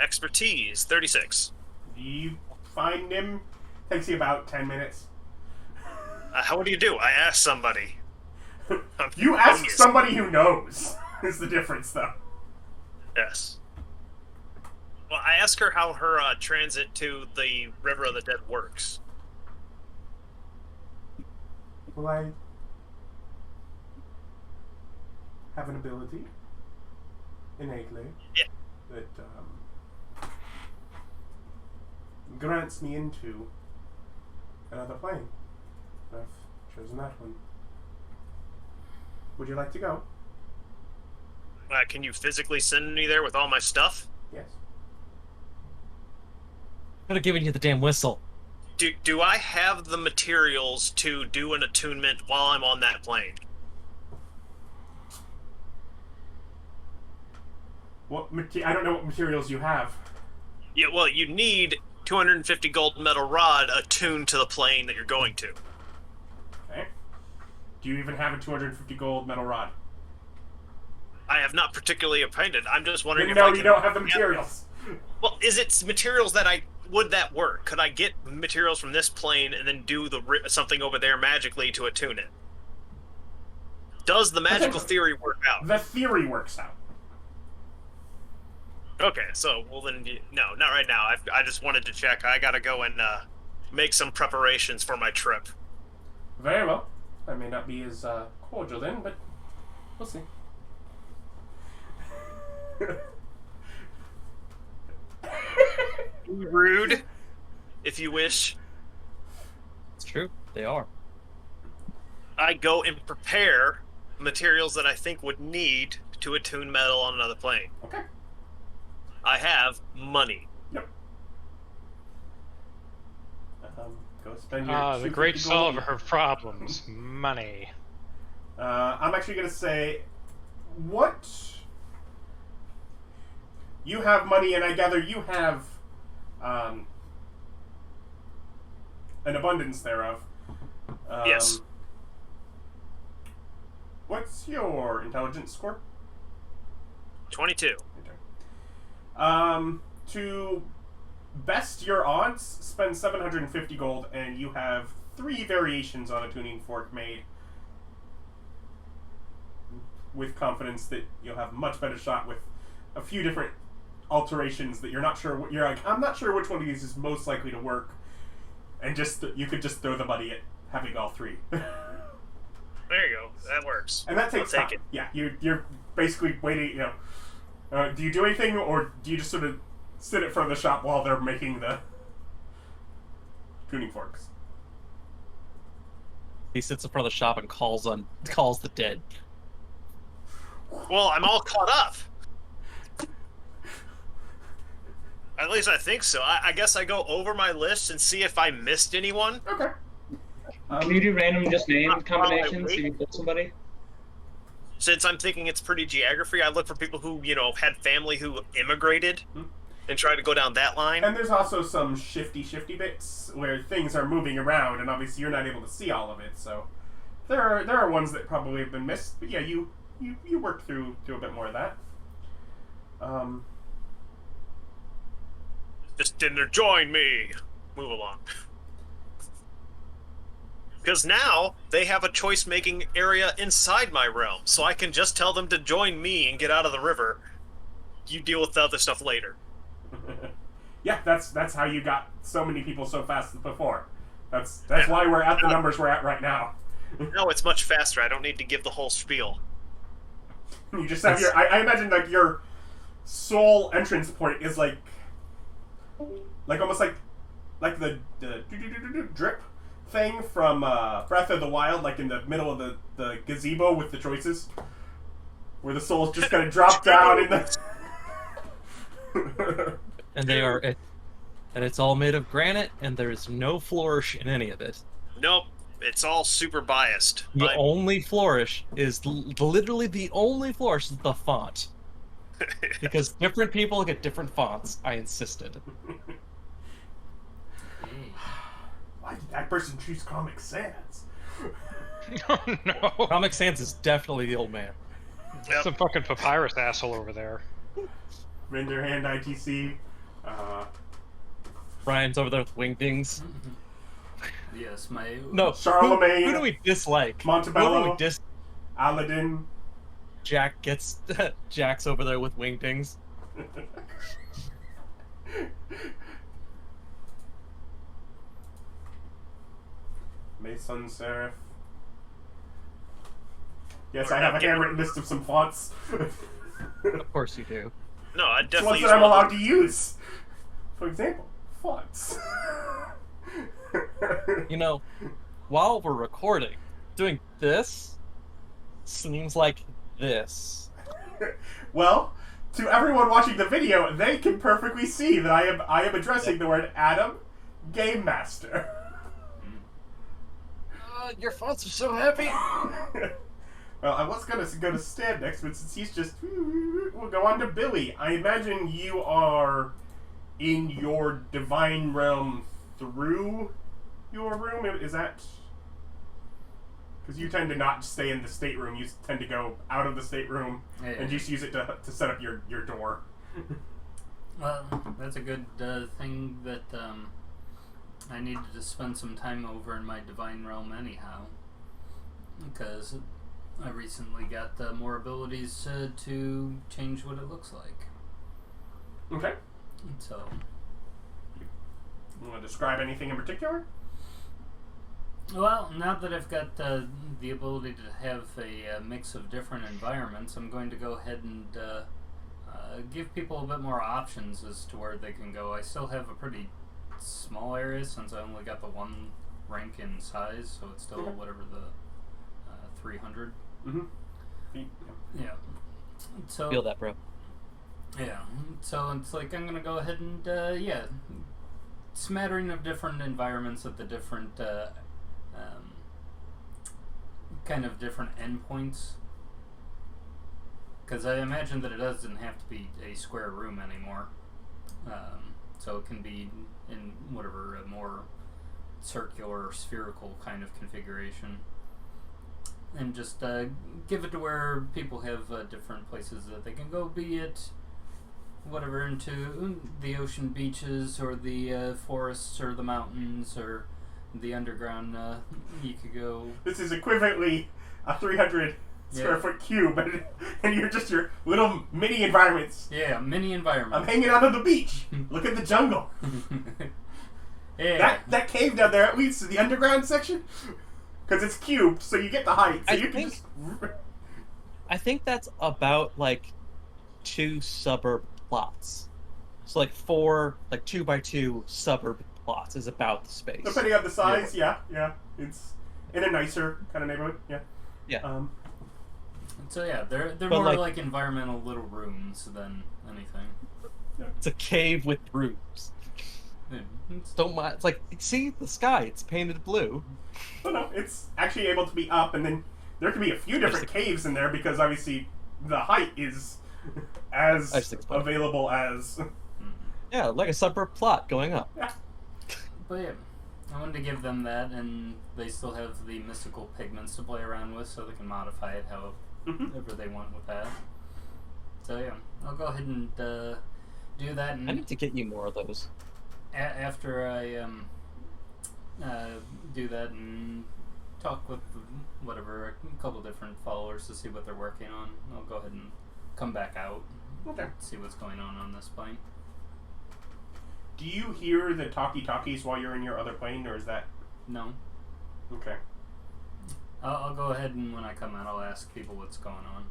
Expertise, 36. You find Nim. Takes you about 10 minutes. What do? I ask somebody. You ask somebody who knows. Is the difference, though. Yes. Well, I ask her how her transit to the River of the Dead works. Well, I have an ability, innately, that grants me into another plane. I've chosen that one. Would you like to go? Can you physically send me there with all my stuff? Yes. Could have given you the damn whistle. Do I have the materials to do an attunement while I'm on that plane? I don't know what materials you have. Yeah, well, you need 250 gold metal rod attuned to the plane that you're going to. Okay. Do you even have a 250 gold metal rod? I have not particularly appointed. I'm just wondering if you don't have the materials. Well, is it materials would that work? Could I get materials from this plane and then do something over there magically to attune it? Does the magical theory work out? The theory works out. Okay, so, well then, no, not right now. I just wanted to check. I gotta go and make some preparations for my trip. Very well. I may not be as cordial then, but we'll see. Rude, if you wish. It's true. They are. I go and prepare materials that I think would need to attune metal on another plane. Okay. I have money. Yep. Go spend your the great solver of problems, money. I'm actually going to say, what? You have money, and I gather you have an abundance thereof. Yes. What's your intelligence score? 22. To best your odds, spend 750 gold, and you have 3 variations on a tuning fork made with confidence that you'll have a much better shot with a few different alterations that you're not sure. You're like, I'm not sure which one of these is most likely to work, and you could just throw the money at having all 3. There you go. That works. And that takes time. Take it. Yeah, you're basically waiting. Do you do anything, or do you just sort of sit in front of the shop while they're making the tuning forks? He sits in front of the shop and calls the dead. Well, I'm all caught up. At least I think so. I guess I go over my list and see if I missed anyone. Okay. Can you do random just name combinations? See if you kill somebody? Since I'm thinking it's pretty geography, I look for people who, had family who immigrated and try to go down that line. And there's also some shifty bits where things are moving around, and obviously you're not able to see all of it. So there are ones that probably have been missed. But yeah, you work through a bit more of that. Just didn't join me. Move along. Because now they have a choice-making area inside my realm, so I can just tell them to join me and get out of the river. You deal with the other stuff later. Yeah, that's how you got so many people so fast before. That's why we're at the numbers we're at right now. No, it's much faster. I don't need to give the whole spiel. You just have I imagine like your sole entrance point is like almost like the drip thing from Breath of the Wild, like in the middle of the gazebo with the choices, where the soul's just gonna drop down in the. And they are, and it's all made of granite, and there's no flourish in any of it. Nope, it's all super biased. The only flourish is literally the only flourish is the font. Because different people get different fonts. I insisted. Why did that person choose Comic Sans? Oh no! Comic Sans is definitely the old man. Yep. Some fucking papyrus asshole over there. Render hand ITC. Brian's over there with wingdings. Yes, my... No, Charlemagne. Who do we dislike? Montebello. Who do we Aladdin. Jack's over there with wingdings. Mason Serif. Yes, I have a handwritten list of some fonts. Of course you do. No, I It's definitely ones use that I'm one. allowed to use. For example, fonts. You know, while we're recording, doing this seems like this. Well, to everyone watching the video, they can perfectly see that I am addressing the word Adam, Game Master. Your fonts are so happy. Well, I was gonna go to Stan next, but since he's just... We'll go on to Billy. I imagine you are in your divine realm through your room? Is that... Because you tend to not stay in the stateroom. You tend to go out of the stateroom and just use it to set up your door. Well, that's a good thing that I needed to spend some time over in my divine realm anyhow. Because I recently got more abilities to change what it looks like. Okay. So... You want to describe anything in particular? Well, now that I've got the ability to have a mix of different environments, I'm going to go ahead and give people a bit more options as to where they can go. I still have a pretty small area since I only got the one rank in size, so it's still whatever the 300. Mm-hmm. Yeah. So Feel that, bro. yeah. So it's like I'm gonna go ahead and smattering of different environments at the different kind of different endpoints. Because I imagine that it doesn't have to be a square room anymore. So it can be in whatever a more circular or spherical kind of configuration. And just give it to where people have different places that they can go, be it whatever into the ocean beaches or the forests or the mountains or the underground. You could go. This is equivalently a 300 square foot cube, and you're just your little mini environments. Yeah, mini environment. I'm hanging out on the beach. Look at the jungle. Yeah. That cave down there at least is the underground section, because it's cubed, so you get the height. So I think that's about like 2 suburb plots. So like 4 2x2 suburb plots is about the space. Depending on the size, yeah. It's in a nicer kind of neighborhood, yeah. Yeah. So yeah, they're more like environmental little rooms than anything. It's a cave with rooms. Don't mind. It's like, see the sky. It's painted blue. Well, no, it's actually able to be up, and then there can be a few different caves in there because obviously the height is as available as. Yeah, like a suburb plot going up. Yeah. But yeah, I wanted to give them that, and they still have the mystical pigments to play around with, so they can modify it however they want with that. So yeah, I'll go ahead and do that. And I need to get you more of those. After I do that and talk with a couple different followers to see what they're working on, I'll go ahead and come back out. Okay. See what's going on this plane. Do you hear the talkies while you're in your other plane, or is that... No. Okay. I'll go ahead and when I come out, I'll ask people what's going on.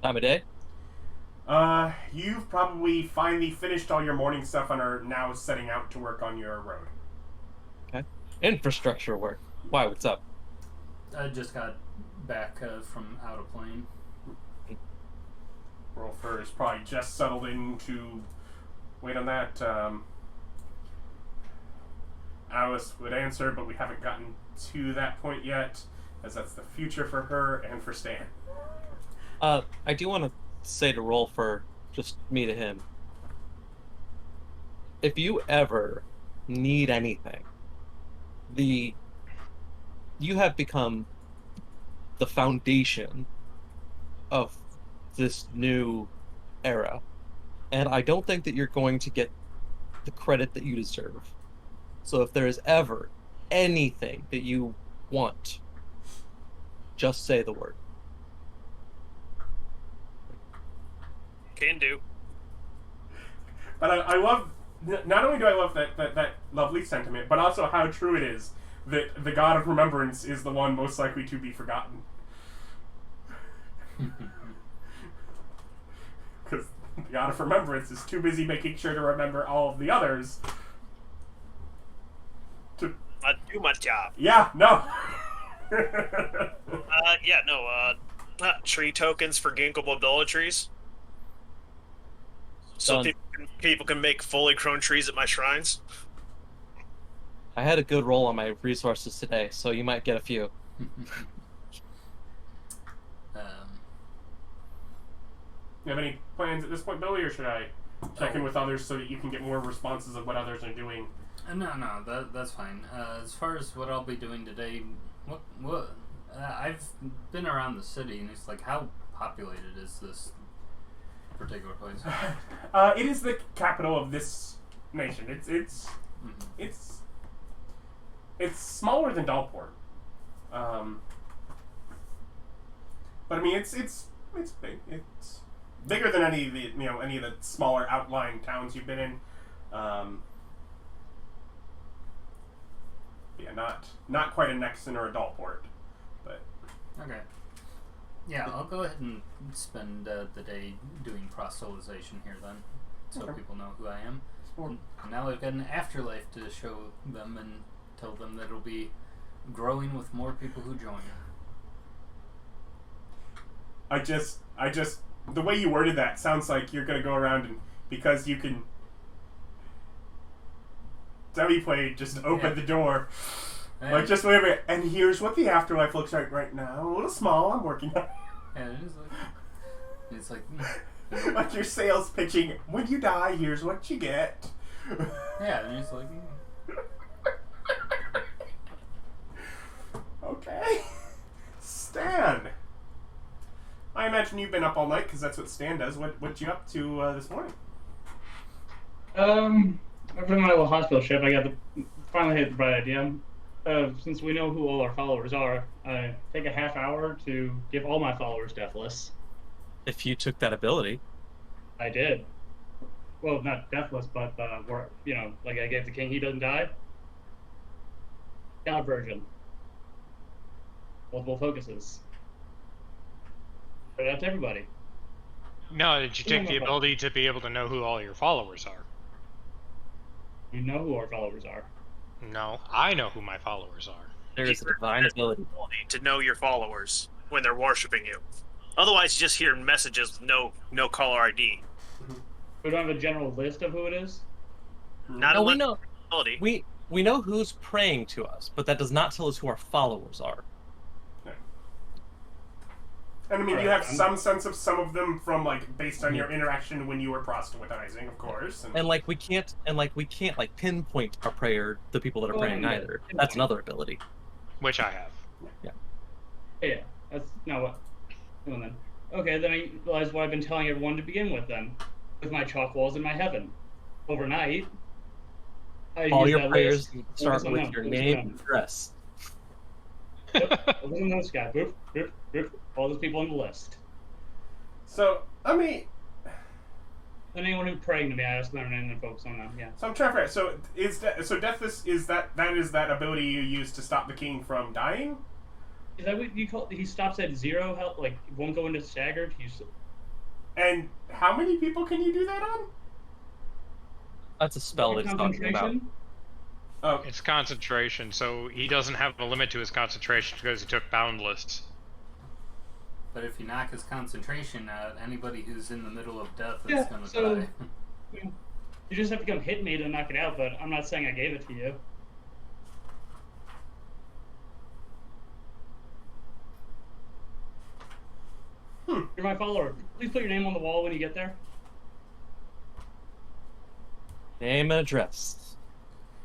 Time of day? You've probably finally finished all your morning stuff and are now setting out to work on your road. Okay. Infrastructure work. Why, what's up? I just got back from out of plane. Rolfur is probably just settled in to wait on that. Alice would answer, but we haven't gotten to that point yet, as that's the future for her and for Stan. I do want to say to Rolfur, just me to him, if you ever need anything, you have become the foundation of this new era, and I don't think that you're going to get the credit that you deserve. So if there is ever anything that you want, just say the word. Can do. But I love, not only do I love that lovely sentiment, but also how true it is that the god of remembrance is the one most likely to be forgotten. Because the god of remembrance is too busy making sure to remember all of the others. I do my job. Yeah, no. Tree tokens for ginkgo biloba trees. So people can make fully grown trees at my shrines. I had a good roll on my resources today, so you might get a few. You have any plans at this point, Billy, or should I check in with others so that you can get more responses of what others are doing? No, that's fine. As far as what I'll be doing today, what I've been around the city, and it's like, how populated is this particular place? It is the capital of this nation. It's smaller than Dalport. But I mean, it's big. It's bigger than any of the smaller outlying towns you've been in. Yeah, not quite a Nexon or a Dalport, but okay. Yeah, I'll go ahead and spend the day doing proselytization here then, so people know who I am. And now I've got an afterlife to show them and tell them that it'll be growing with more people who join. I just the way you worded that sounds like you're gonna go around and because you can demi-play, just open the door. And Like, just wait a minute, and here's what the afterlife looks like right now. A little small, I'm working on it. and it's like Like your sales pitching, when you die, here's what you get. yeah, and it's like Okay. Stan. I imagine you've been up all night, because that's what Stan does. What you up to this morning? I've been on my little hospital ship. Finally hit the bright idea. Since we know who all our followers are, I take a half hour to give all my followers Deathless. If you took that ability. I did. Well, not Deathless, but like I gave the king, he doesn't die. God version. Multiple focuses. Put it out to everybody. No, did you take the ability to be able to know who all your followers are? We know who our followers are. No, I know who my followers are. There is a divine ability to know your followers when they're worshiping you. Otherwise, you just hear messages with no caller ID. We don't have a general list of who it is? Not No, a we list know. of ability. We know who's praying to us, but that does not tell us who our followers are. And I mean, you have some sense of some of them from, like, based on your interaction when you were proselytizing, of course. And we can't pinpoint our prayer the people that are praying either. That's another ability. Which I have. Yeah, that's not what. Well, then. Okay, then I realized what I've been telling everyone to begin with, then. With my chalk walls in my heaven. Overnight, all your prayers start with your name and address. Yep, focus on those guys. Boop, boop, boop. All those people on the list. So, I mean... And anyone who's praying to me, I ask them and focus on them, yeah. So I'm trying to figure out, so Deathless, is that ability you use to stop the king from dying? Is that what you call he stops at 0 health, like, won't go into staggered? And how many people can you do that on? That's a spell that he's talking about. Oh. It's concentration, so he doesn't have a limit to his concentration because he took Boundless. But if you knock his concentration out, anybody who's in the middle of death is Yeah, going to so- die. You just have to come hit me to knock it out, but I'm not saying I gave it to you. You're my follower. Please put your name on the wall when you get there. Name and address.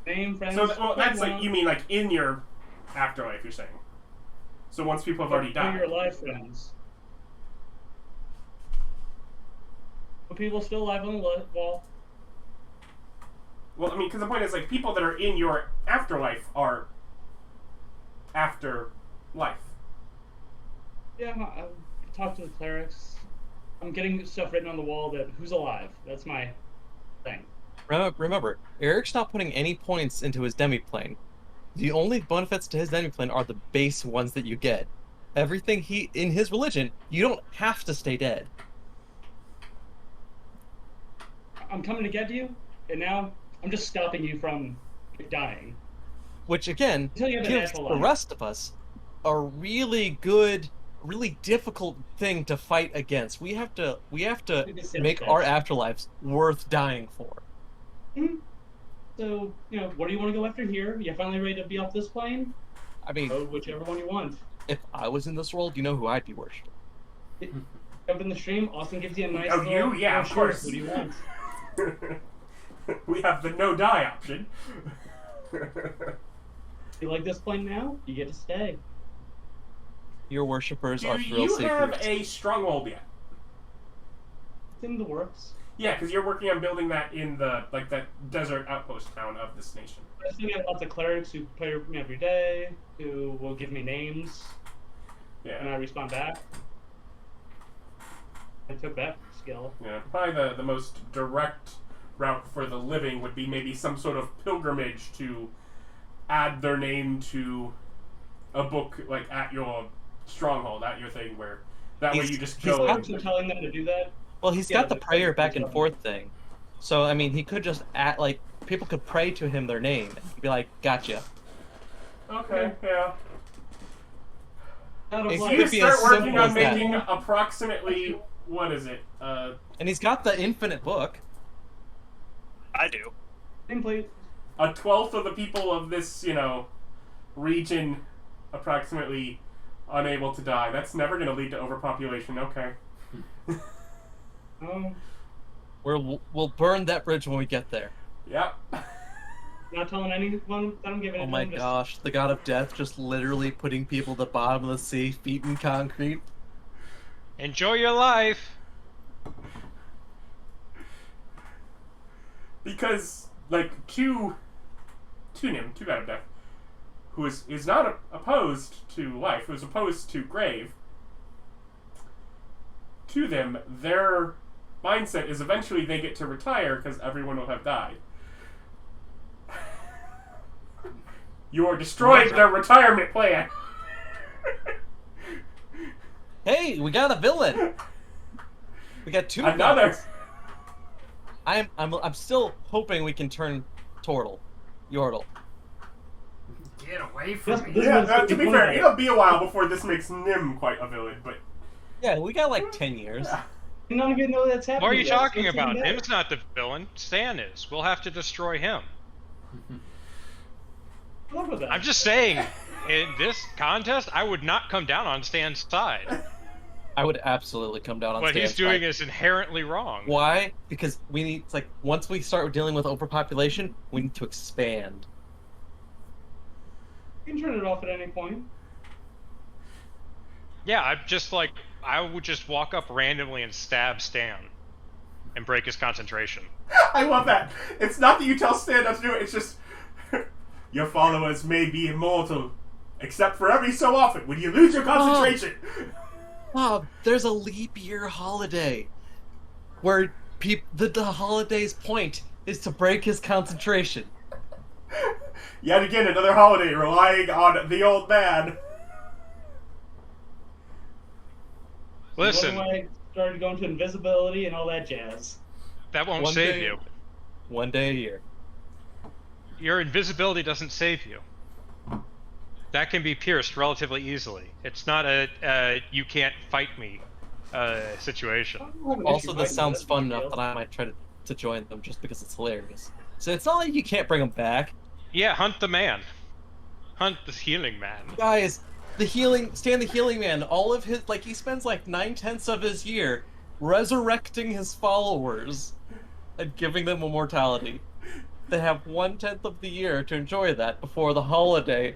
Name, friends. So that's like background, you mean like in your afterlife, you're saying. So once people have already who died. your alive friends. Are people still alive on the wall? Well, I mean, because the point is, like, people that are in your afterlife are after life. Yeah, I talked to the clerics. I'm getting stuff written on the wall that who's alive. That's my thing. Remember, Eric's not putting any points into his demiplane. The only benefits to his demiplane are the base ones that you get. Everything in his religion, you don't have to stay dead. I'm coming to get you, and now I'm just stopping you from dying. Which again Until you have a gives natural the life. rest of us a really good, really difficult thing to fight against. We have to Maybe make our afterlives worth dying for. So, what do you want to go after here? You finally ready to be off this plane? I mean, Go whichever one you want. if I was in this world, you know who I'd be worshipping. Jump in the stream. Austin gives you a nice Oh, little you? Yeah, of brochure. course. What do you want? We have the no die option. You like this plane now? You get to stay. Your worshippers Do are thrill you seekers. have a stronghold yet? It's in the works. Yeah, because you're working on building that in the that desert outpost town of this nation. I still got lots of clerics who play with me every day, who will give me names, and I Yeah, respond back. I took that skill. yeah. Probably the most direct route for the living would be maybe some sort of pilgrimage to add their name to a book, like at your stronghold, at your thing, where that way you just he's go. got Actually telling them to do that. Well, he's Yeah, got the but- prayer back and forth thing. So, I mean, he could just people could pray to him their name and be like, gotcha. Okay, yeah. Out of If life. You could be start as working simple on as that. making approximately, what is it? And he's got the infinite book. I do. Nameplate. A 1/12 of the people of this, region approximately unable to die. That's never going to lead to overpopulation. Okay. We'll burn that bridge when we get there. Yep. Not telling anyone that I'm giving it Oh to my them, just- gosh, the god of death just literally putting people at the bottom of the sea, feet in concrete. Enjoy your life. Because, like, to God of Death, who is not opposed to life, who is opposed to grave, to them, their mindset is eventually they get to retire because everyone will have died. You are destroying their retirement plan. Hey, we got a villain. We got two. Another. villains. I'm still hoping we can turn Yordle. Get away from Yes, me. this Yeah, one's to be fair, it'll be a while before this makes Nim quite a villain, but Yeah, we got like 10 years. You don't even know that's happening. What are you yet, so talking it's even about? better. Him's not the villain. Stan is. We'll have to destroy him. I love that. I'm just saying, in this contest, I would not come down on Stan's side. I would absolutely come down on What he's Stan's doing side. is inherently wrong. Why? Because we need, it's like, once we start dealing with overpopulation, we need to expand. You can turn it off at any point. Yeah, I would just walk up randomly and stab Stan and break his concentration. I love that. It's not that you tell Stan not to do it, it's just your followers may be immortal, except for every so often when you lose your concentration. Wow, there's a leap year holiday where the holiday's point is to break his concentration. Yet again, another holiday relying on the old man. Listen, When I started going to invisibility and all that jazz. that won't One save day- you. One day a year. Your invisibility doesn't save you. that can be pierced relatively easily. It's not a you can't fight me situation. Also, this sounds fun enough that I might try to join them just because it's hilarious. So it's not like you can't bring them back. Yeah, hunt the man. Hunt the healing man. Guys, Stan the Healing Man, all of his, like, he spends like 9/10 of his year resurrecting his followers and giving them immortality. They have 1/10 of the year to enjoy that before the holiday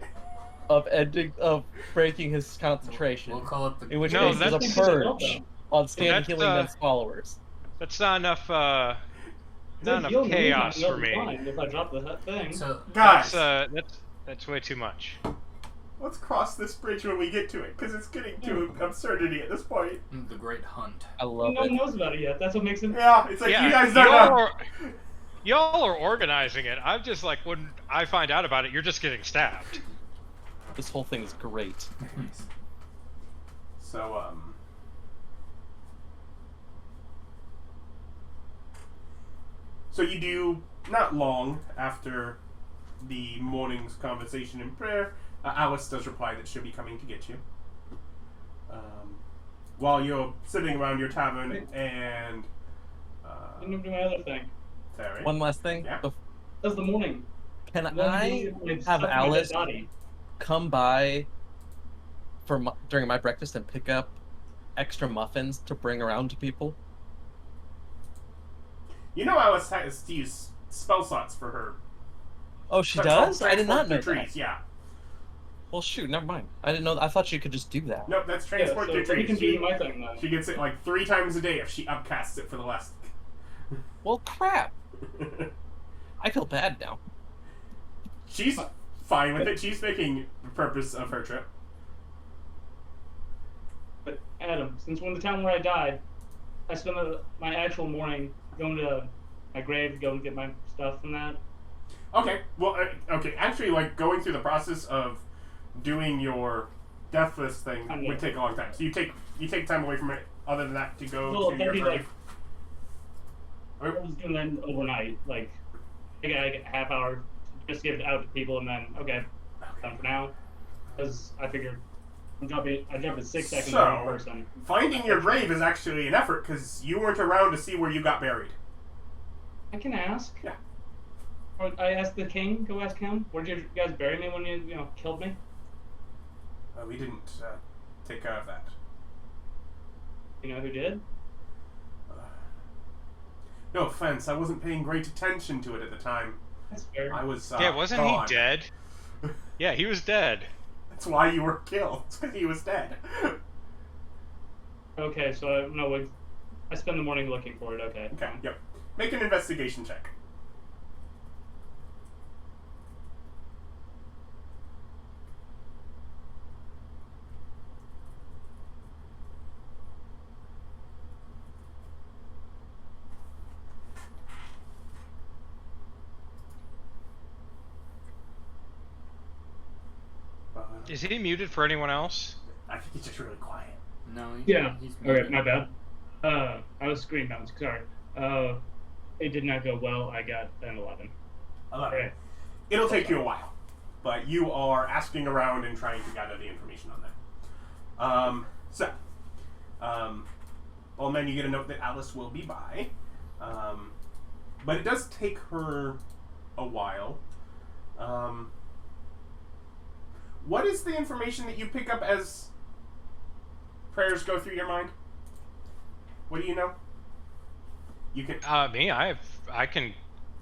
of breaking his concentration. We'll call it the. In which No, case there's a that's- purge on Stan the That's, Healing Man's followers. That's not enough. Not enough Healing chaos me, for me. fine if I drop the thing. So Guys, That's way too much. let's cross this bridge when we get to it, because it's getting to absurdity at this point. the Great Hunt. I love No one it. knows about it yet. That's what makes it. Yeah, it's like Yeah, you guys don't know. y'all are organizing it. I'm just like, when I find out about it, you're just getting stabbed. This whole thing is great. So, so you do, not long after the morning's conversation and prayer, Alice does reply that she'll be coming to get you. While you're sitting around your tavern and... I'm gonna do my other thing. Terry. One last thing. Yeah. That's the morning. Can Then I it's have stuff in my Alice dead body. come by during my breakfast and pick up extra muffins to bring around to people? You know Alice has to use spell slots for her. Oh, she does? I did not know Transport through that. trees, yeah. Well, shoot, never mind. I didn't know. I thought you could just do that. Nope, that's Yeah, transport so through let me trees. continue my thing then. She gets it like 3 times a day if she upcasts it for the last... Well, crap. I feel bad now. She's fine with it. She's making the purpose of her trip. But Adam, since we're in the town where I died, I spent my actual morning going to my grave, going to get my stuff from that. Okay, well, okay, actually, like, going through the process of doing your deathless thing would take a long time. So you take time away from it, other than that, to go Well, to your maybe, grave. I was doing that overnight. Like, I got a half hour, just give it out to people, and then, okay, done for now. Because I figured I jumped at 6 seconds So, on one person. Finding your grave is actually an effort, because you weren't around to see where you got buried. I can ask. Yeah. Or I asked the king. Go ask him. Where'd you guys bury me when you killed me? We didn't take care of that. You know who did? No offense, I wasn't paying great attention to it at the time. That's fair. I was, Yeah, wasn't gone. he dead? Yeah, he was dead. That's why you were killed. It's because he was dead. Okay, so no, I spend the morning looking for it. Okay. Okay, yep. Make an investigation check. Is he muted for anyone else? I think he's just really quiet. No. Yeah. He's Okay, my bad. I was screen bounced. Sorry. It did not go well. I got an 11. 11. Okay. It'll take you a while, but you are asking around and trying to gather the information on that. Well, then you get a note that Alice will be by, but it does take her a while. What is the information that you pick up as prayers go through your mind? What do you know? You can Me, I can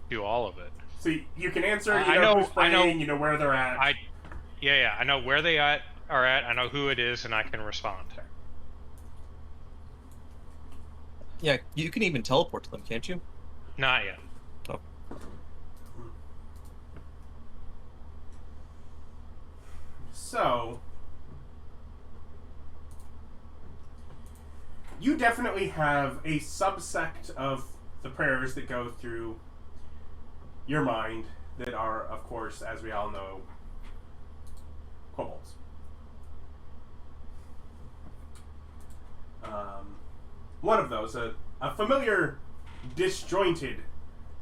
do all of it. so you can answer. You I know know- who's praying. I know- You know where they're at. Yeah, I know where they are at. I know who it is, and I can respond. Yeah, you can even teleport to them, can't you? Not yet. Oh. So, you definitely have a subsect of the prayers that go through your mind that are, of course, as we all know, kobolds. One of those, a familiar, disjointed,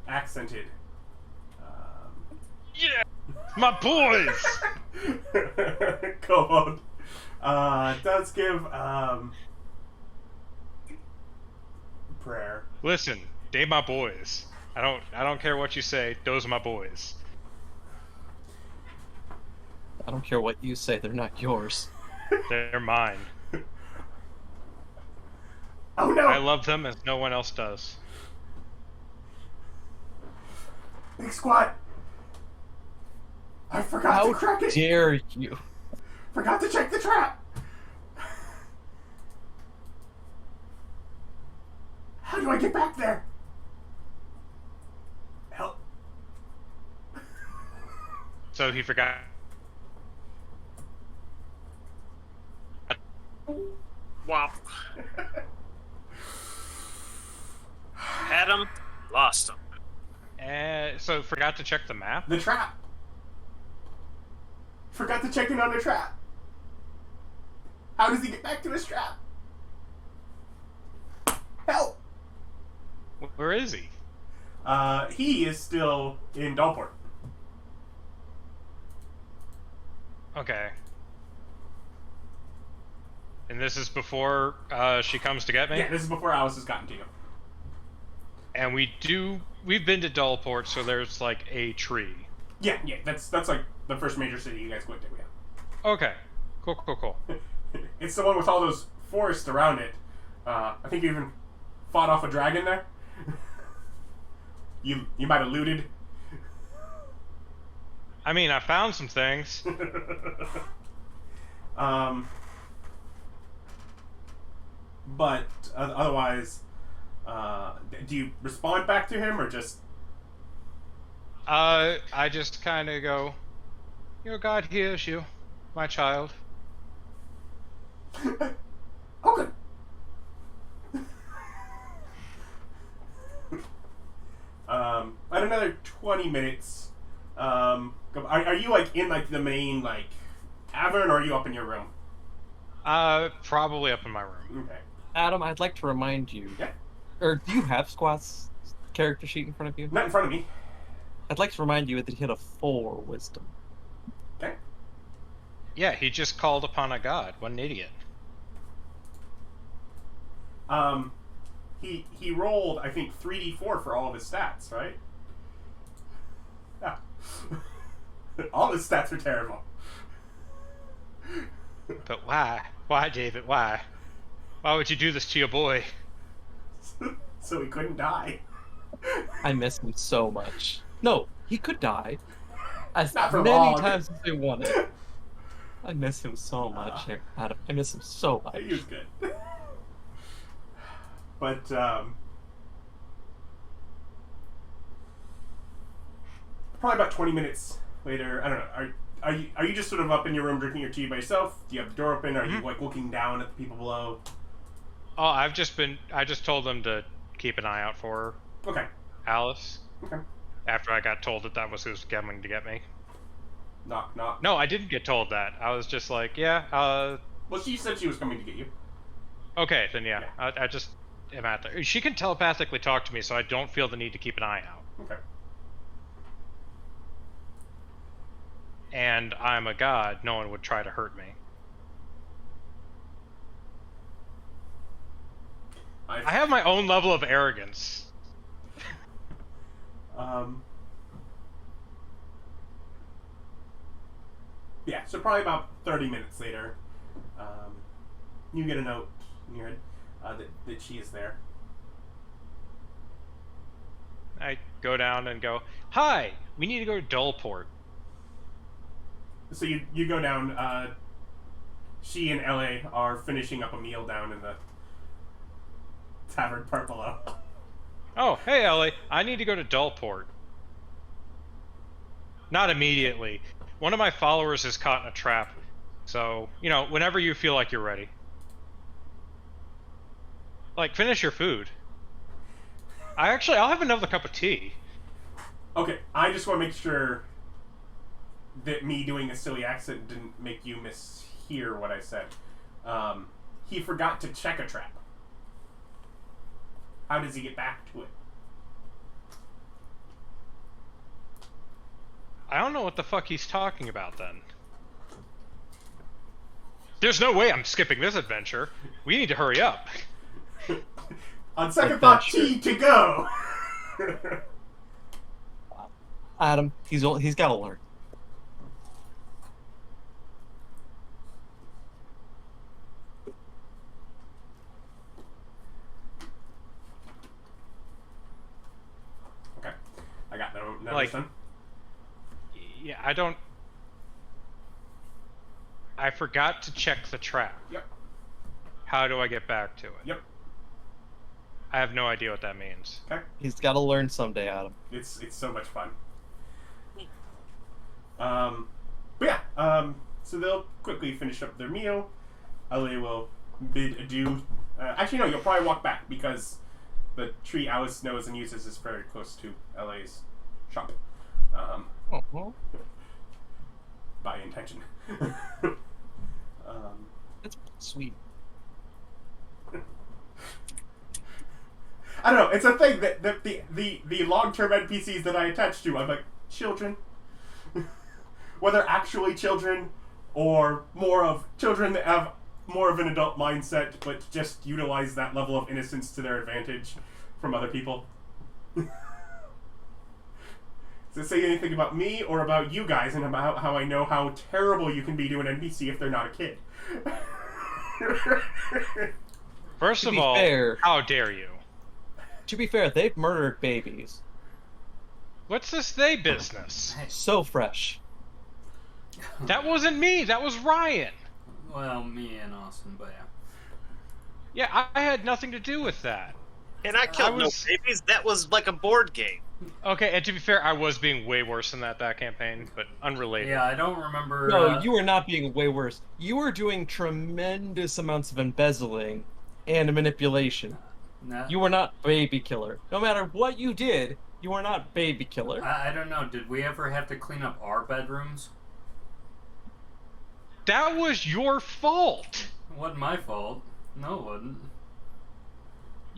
accented. Yeah. My boys! Kobold does give prayer. Listen, they my boys. I don't care what you say. Those are my boys. I don't care what you say. They're not yours. They're mine. Oh no! I love them as no one else does. Big Squat! I forgot to crack it! How dare you? Forgot to check the trap! How do I get back there? Help. So he forgot. Wop. Had him, lost him. So forgot to check the map? The trap! Forgot to check in on the trap. How does he get back to his trap? Help! Where is he? He is still in Dalport. Okay. And this is before she comes to get me? Yeah, this is before Alice has gotten to you. And we've been to Dullport, so there's like a tree. Yeah, that's like the first major city you guys went to, yeah. Okay. Cool. It's the one with all those forests around it. I think you even fought off a dragon there. You might have looted. I mean, I found some things. But otherwise, do you respond back to him or just? I just kind of go, your God hears you, my child. Okay. At another 20 minutes, are you like in like the main like tavern, or are you up in your room? Probably up in my room. Okay. Adam, I'd like to remind you. Yeah. Or do you have Squat's character sheet in front of you? Not in front of me. I'd like to remind you that he had a 4 wisdom. Okay. Yeah, he just called upon a god. What an idiot. He rolled, I think, 3d4 for all of his stats, right? Yeah. All his stats are terrible. But why? Why, David? Why? Why would you do this to your boy? So he couldn't die. I miss him so much. No, he could die. As Not for many long. times as he wanted. I miss him so much, Adam. I miss him so much. He was good. But, probably about 20 minutes later, I don't know, are you just sort of up in your room drinking your tea by yourself? Do you have the door open? Are you, like, looking down at the people below? Oh, I just told them to keep an eye out for her. Okay. Alice. Okay. After I got told that was who was coming to get me. Knock, knock. No, I didn't get told that. I was just like, yeah, Well, she said she was coming to get you. okay, then yeah. I just am at there. She can telepathically talk to me, so I don't feel the need to keep an eye out. Okay. And I'm a god, no one would try to hurt me. I have my own level of arrogance. Yeah, so probably about 30 minutes later, you get a note in your head that she is there. I go down and go, hi, we need to go to Dullport. So you go down, she and LA are finishing up a meal down in the tavern part below. Oh, hey Ellie, I need to go to Dullport. Not immediately. One of my followers is caught in a trap. So, whenever you feel like you're ready. Like, finish your food. I'll have another cup of tea. Okay, I just want to make sure that me doing a silly accent didn't make you mishear what I said. He forgot to check a trap. How does he get back to it? I don't know what the fuck he's talking about then. There's no way I'm skipping this adventure. We need to hurry up. On second thought, T to go. Adam, he's got to learn. Okay, I got no Like, then. Yeah, I forgot to check the trap. Yep. How do I get back to it? Yep. I have no idea what that means. Okay. He's got to learn someday, Adam. It's so much fun. But yeah, so they'll quickly finish up their meal. LA will bid adieu. Actually, no, you'll probably walk back because the tree Alice knows and uses is very close to LA's shop. By intention. That's sweet. I don't know. It's a thing that the long-term NPCs that I attach to, I'm like, children. Whether actually children or more of children that have more of an adult mindset, but just utilize that level of innocence to their advantage from other people. Does it say anything about me or about you guys and about how I know how terrible you can be to an NPC if they're not a kid? First of all, how dare you? To be fair, they've murdered babies. What's this they business? So fresh. That wasn't me. That was Ryan. Well, me and Austin, but yeah. Yeah, I had nothing to do with that. And I killed no babies. That was like a board game. Okay, and to be fair, I was being way worse than that campaign, but unrelated. Yeah, I don't remember. No, you were not being way worse. You were doing tremendous amounts of embezzling and manipulation. No. You were not baby killer. No matter what you did, you were not baby killer. I don't know. Did we ever have to clean up our bedrooms? That was your fault. It wasn't my fault. No, it wasn't.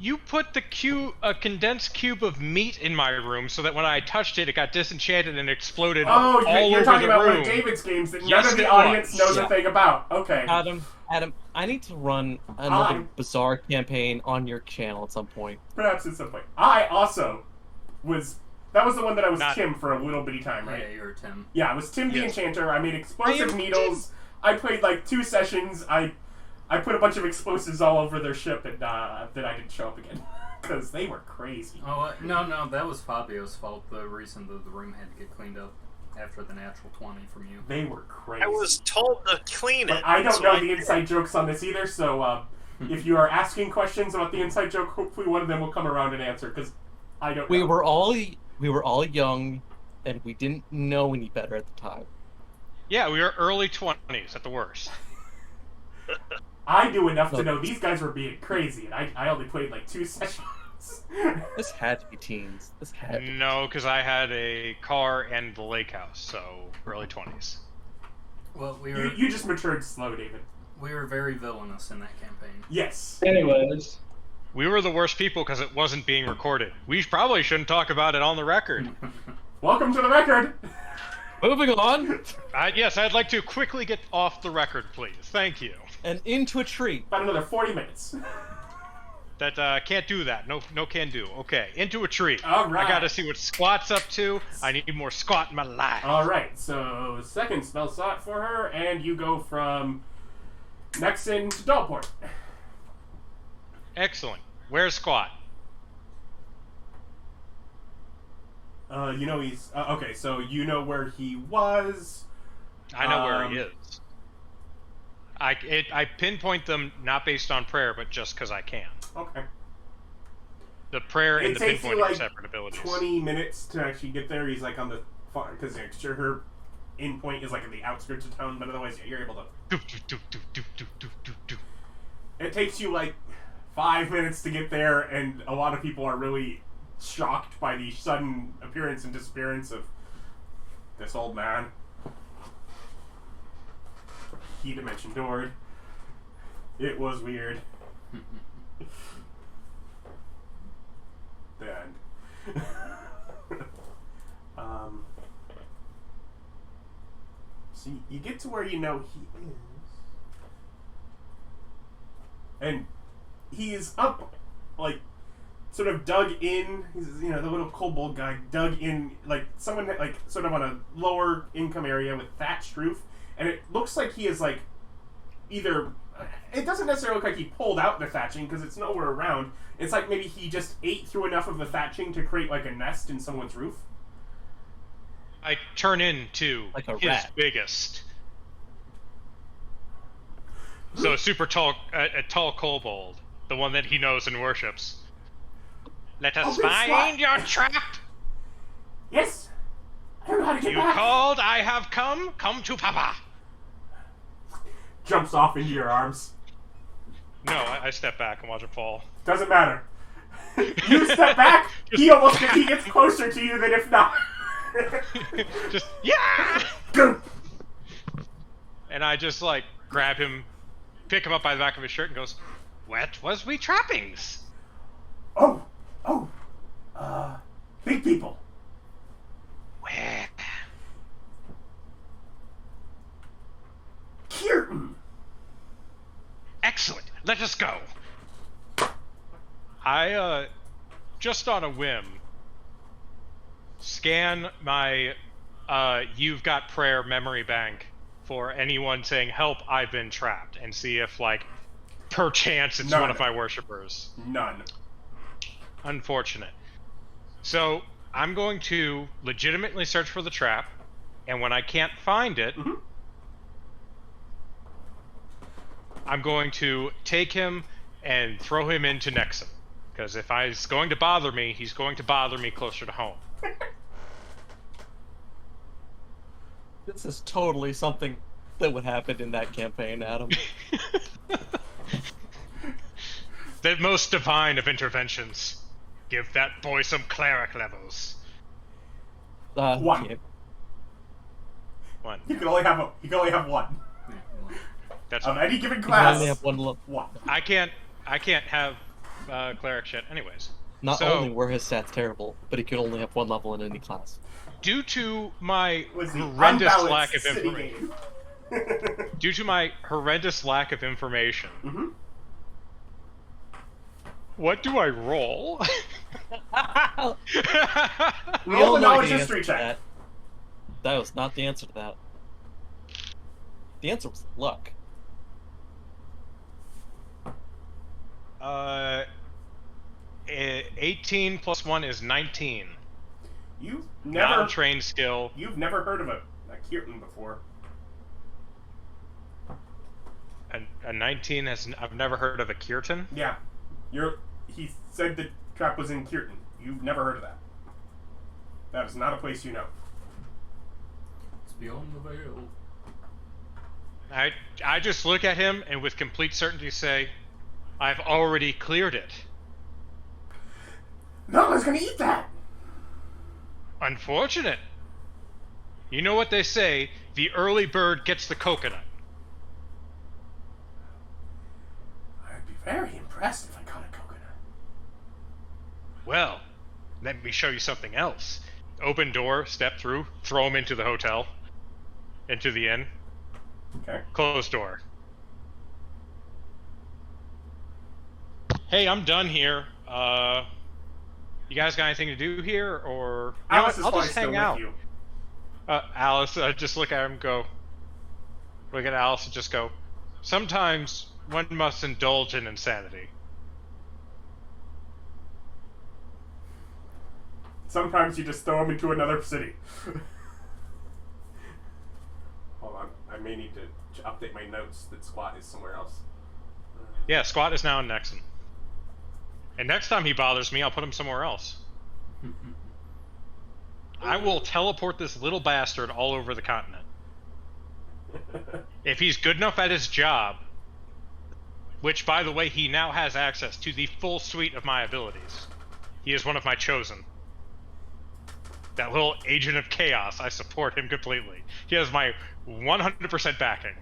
You put a condensed cube of meat in my room so that when I touched it, it got disenchanted and exploded all you're over talking the about room. one of David's games that Yes, none of the it audience was. knows a thing about. Okay. Adam, I need to run another bizarre campaign on your channel at some point. Perhaps at some point. I also was... That was the one that I was Not- Tim for a little bitty time, right? Yeah, you were Tim. Yeah, I was Tim the Yes. Enchanter. I made explosive I am needles. I played like 2 sessions. I put a bunch of explosives all over their ship, and then I didn't show up again because they were crazy. Oh no, that was Fabio's fault. The reason that the room had to get cleaned up after the natural 20 from you. They were crazy. I was told to clean But it. I don't so know the inside jokes on this either. So if you are asking questions about the inside joke, hopefully one of them will come around and answer because I don't. We know. were all young, and we didn't know any better at the time. Yeah, we were early 20s at the worst. I knew enough to know these guys were being crazy, and I only played like 2 sessions. This had to be teens. This had to be. No, because I had a car and the lake house, so early 20s. Well, we were You just matured slow, David. we were very villainous in that campaign. Yes. Anyways, We were the worst people because it wasn't being recorded. We probably shouldn't talk about it on the record. Welcome to the record. Moving on, Yes, I'd like to quickly get off the record, please. Thank you. and into a tree. About another 40 minutes. That can't do that. No can do. Okay, into a tree. All right. I gotta see what Squat's up to. I need more Squat in my life. All right. So second spell slot for her, and you go from Nexon to Dalport. Excellent. Where's Squat? You know he's okay. So you know where he was. I know where he is. I pinpoint them not based on prayer, but just because I can. Okay. The prayer and It the takes you pinpointing are like separate abilities. 20 minutes to actually get there. He's like on the far because sure her in point is like in the outskirts of town, but otherwise, yeah, you're able to. It takes you like 5 minutes to get there, and a lot of people are really shocked by the sudden appearance and disappearance of this old man. He dimension doored. It was weird. The end. So you get to where you know he is. And he is up, like, sort of dug in. He's, you know, the little kobold guy dug in, like, someone, like, sort of on a lower income area with thatched roof. And it looks like he is, like, either... It doesn't necessarily look like he pulled out the thatching, because it's nowhere around. It's like maybe he just ate through enough of the thatching to create, like, a nest in someone's roof. I turn into Like a his rat. biggest. So a super tall, a tall kobold, the one that he knows and worships. Let us big find squat. your trap. Yes! I don't know how to get You back! called, I have come. Come to Papa. Jumps off into your arms. No, I step back and watch him fall. Doesn't matter. You step back, he gets closer to you than if not. Just yeah. Go! And I just like grab him, pick him up by the back of his shirt, and goes, "What was we trappings?" Oh, big people. Where? Kirtan. Excellent. Let us go. I just on a whim scan my You've Got Prayer memory bank for anyone saying help, I've been trapped, and see if like perchance it's None. one of my worshippers. None. Unfortunate. So I'm going to legitimately search for the trap, and when I can't find it, Mm-hmm. I'm going to take him and throw him into Nexum. Because if he's going to bother me, he's going to bother me closer to home. This is totally something that would happen in that campaign, Adam. The most divine of interventions. Give that boy some cleric levels. One. yeah. One. You can only have one. Yeah, well, That's Of fine. any given You can class. only have one One. I can't have cleric shit anyways. Not So- only were his stats terrible, but he could only have one level in any class. Due to my Was the horrendous unbalanced lack of city information. game. Due to my horrendous lack of information, Mm-hmm. what do I roll? We Roll all the know knowledge the history answer to check. that was not the answer to that. The answer was luck. 18 plus 1 is 19. You've Not never a trained skill. You've never heard of a Kirtan before. A 19 has. I've never heard of a kirtan. Yeah. He said the trap was in Kirtan. You've never heard of that. That is not a place you know. it's beyond the veil. I just look at him and with complete certainty say, I've already cleared it. No one's gonna eat that! Unfortunate. You know what they say, the early bird gets the coconut. I'd be very impressed if I caught a coconut. Well, let me show you something else. Open door, step through, throw him into the hotel. Into the inn. Okay. Closed door. Hey, I'm done here. You guys got anything to do here, or you know what? Alice is I'll probably just still hang out. with you. Alice, just look at him, and go. Look at Alice, and just go. Sometimes one must indulge in insanity. Sometimes you just throw them into another city. Hold on. I may need to update my notes that Squat is somewhere else. Yeah, Squat is now in Nexon. And next time he bothers me, I'll put him somewhere else. I will teleport this little bastard all over the continent. If he's good enough at his job, which, by the way, he now has access to the full suite of my abilities. He is one of my chosen. That little agent of chaos, I support him completely. He has my 100% backing.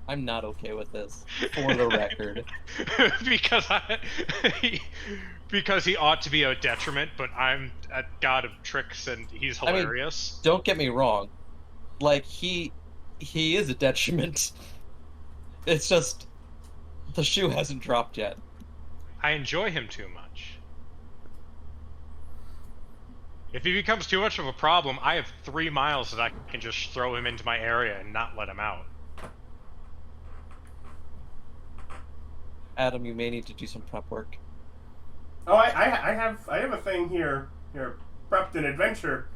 I'm not okay with this, for the record. Because because he ought to be a detriment, but I'm a god of tricks and he's hilarious. Don't get me wrong. Like, he is a detriment. It's just the shoe hasn't dropped yet. I enjoy him too much. If he becomes too much of a problem, I have 3 miles that I can just throw him into my area and not let him out. Adam, you may need to do some prep work. Oh, I have a thing here prepped an adventure.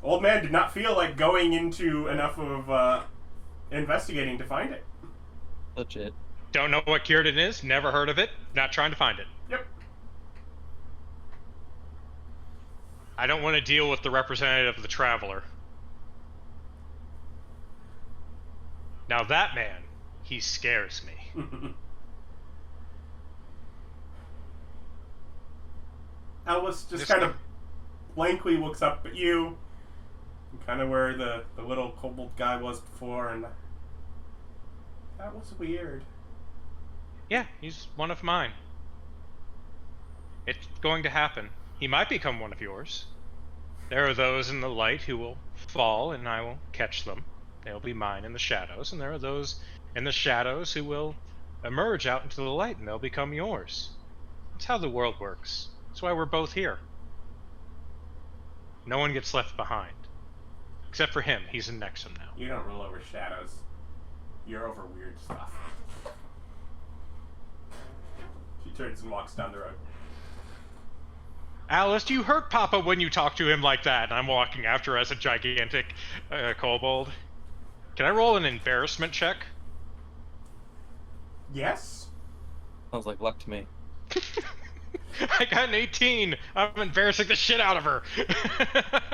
Old man did not feel like going into enough of investigating to find it. Legit. Don't know what Curidan is, never heard of it, not trying to find it. Yep. I don't want to deal with the representative of the Traveler. Now that man, he scares me. Alice just kind of blankly looks up at you, kind of where the little kobold guy was before, and that was weird. Yeah, he's one of mine. It's going to happen. He might become one of yours. There are those in the light who will fall, and I will catch them. They'll be mine in the shadows, and there are those in the shadows who will emerge out into the light, and they'll become yours. That's how the world works. That's why we're both here. No one gets left behind. Except for him. He's in Nexum now. You don't rule over shadows. You're over weird stuff. She turns and walks down the road. Alice, you hurt Papa when you talk to him like that. And I'm walking after her as a gigantic kobold. Can I roll an embarrassment check? Yes. Sounds like luck to me. I got an 18. I'm embarrassing the shit out of her. I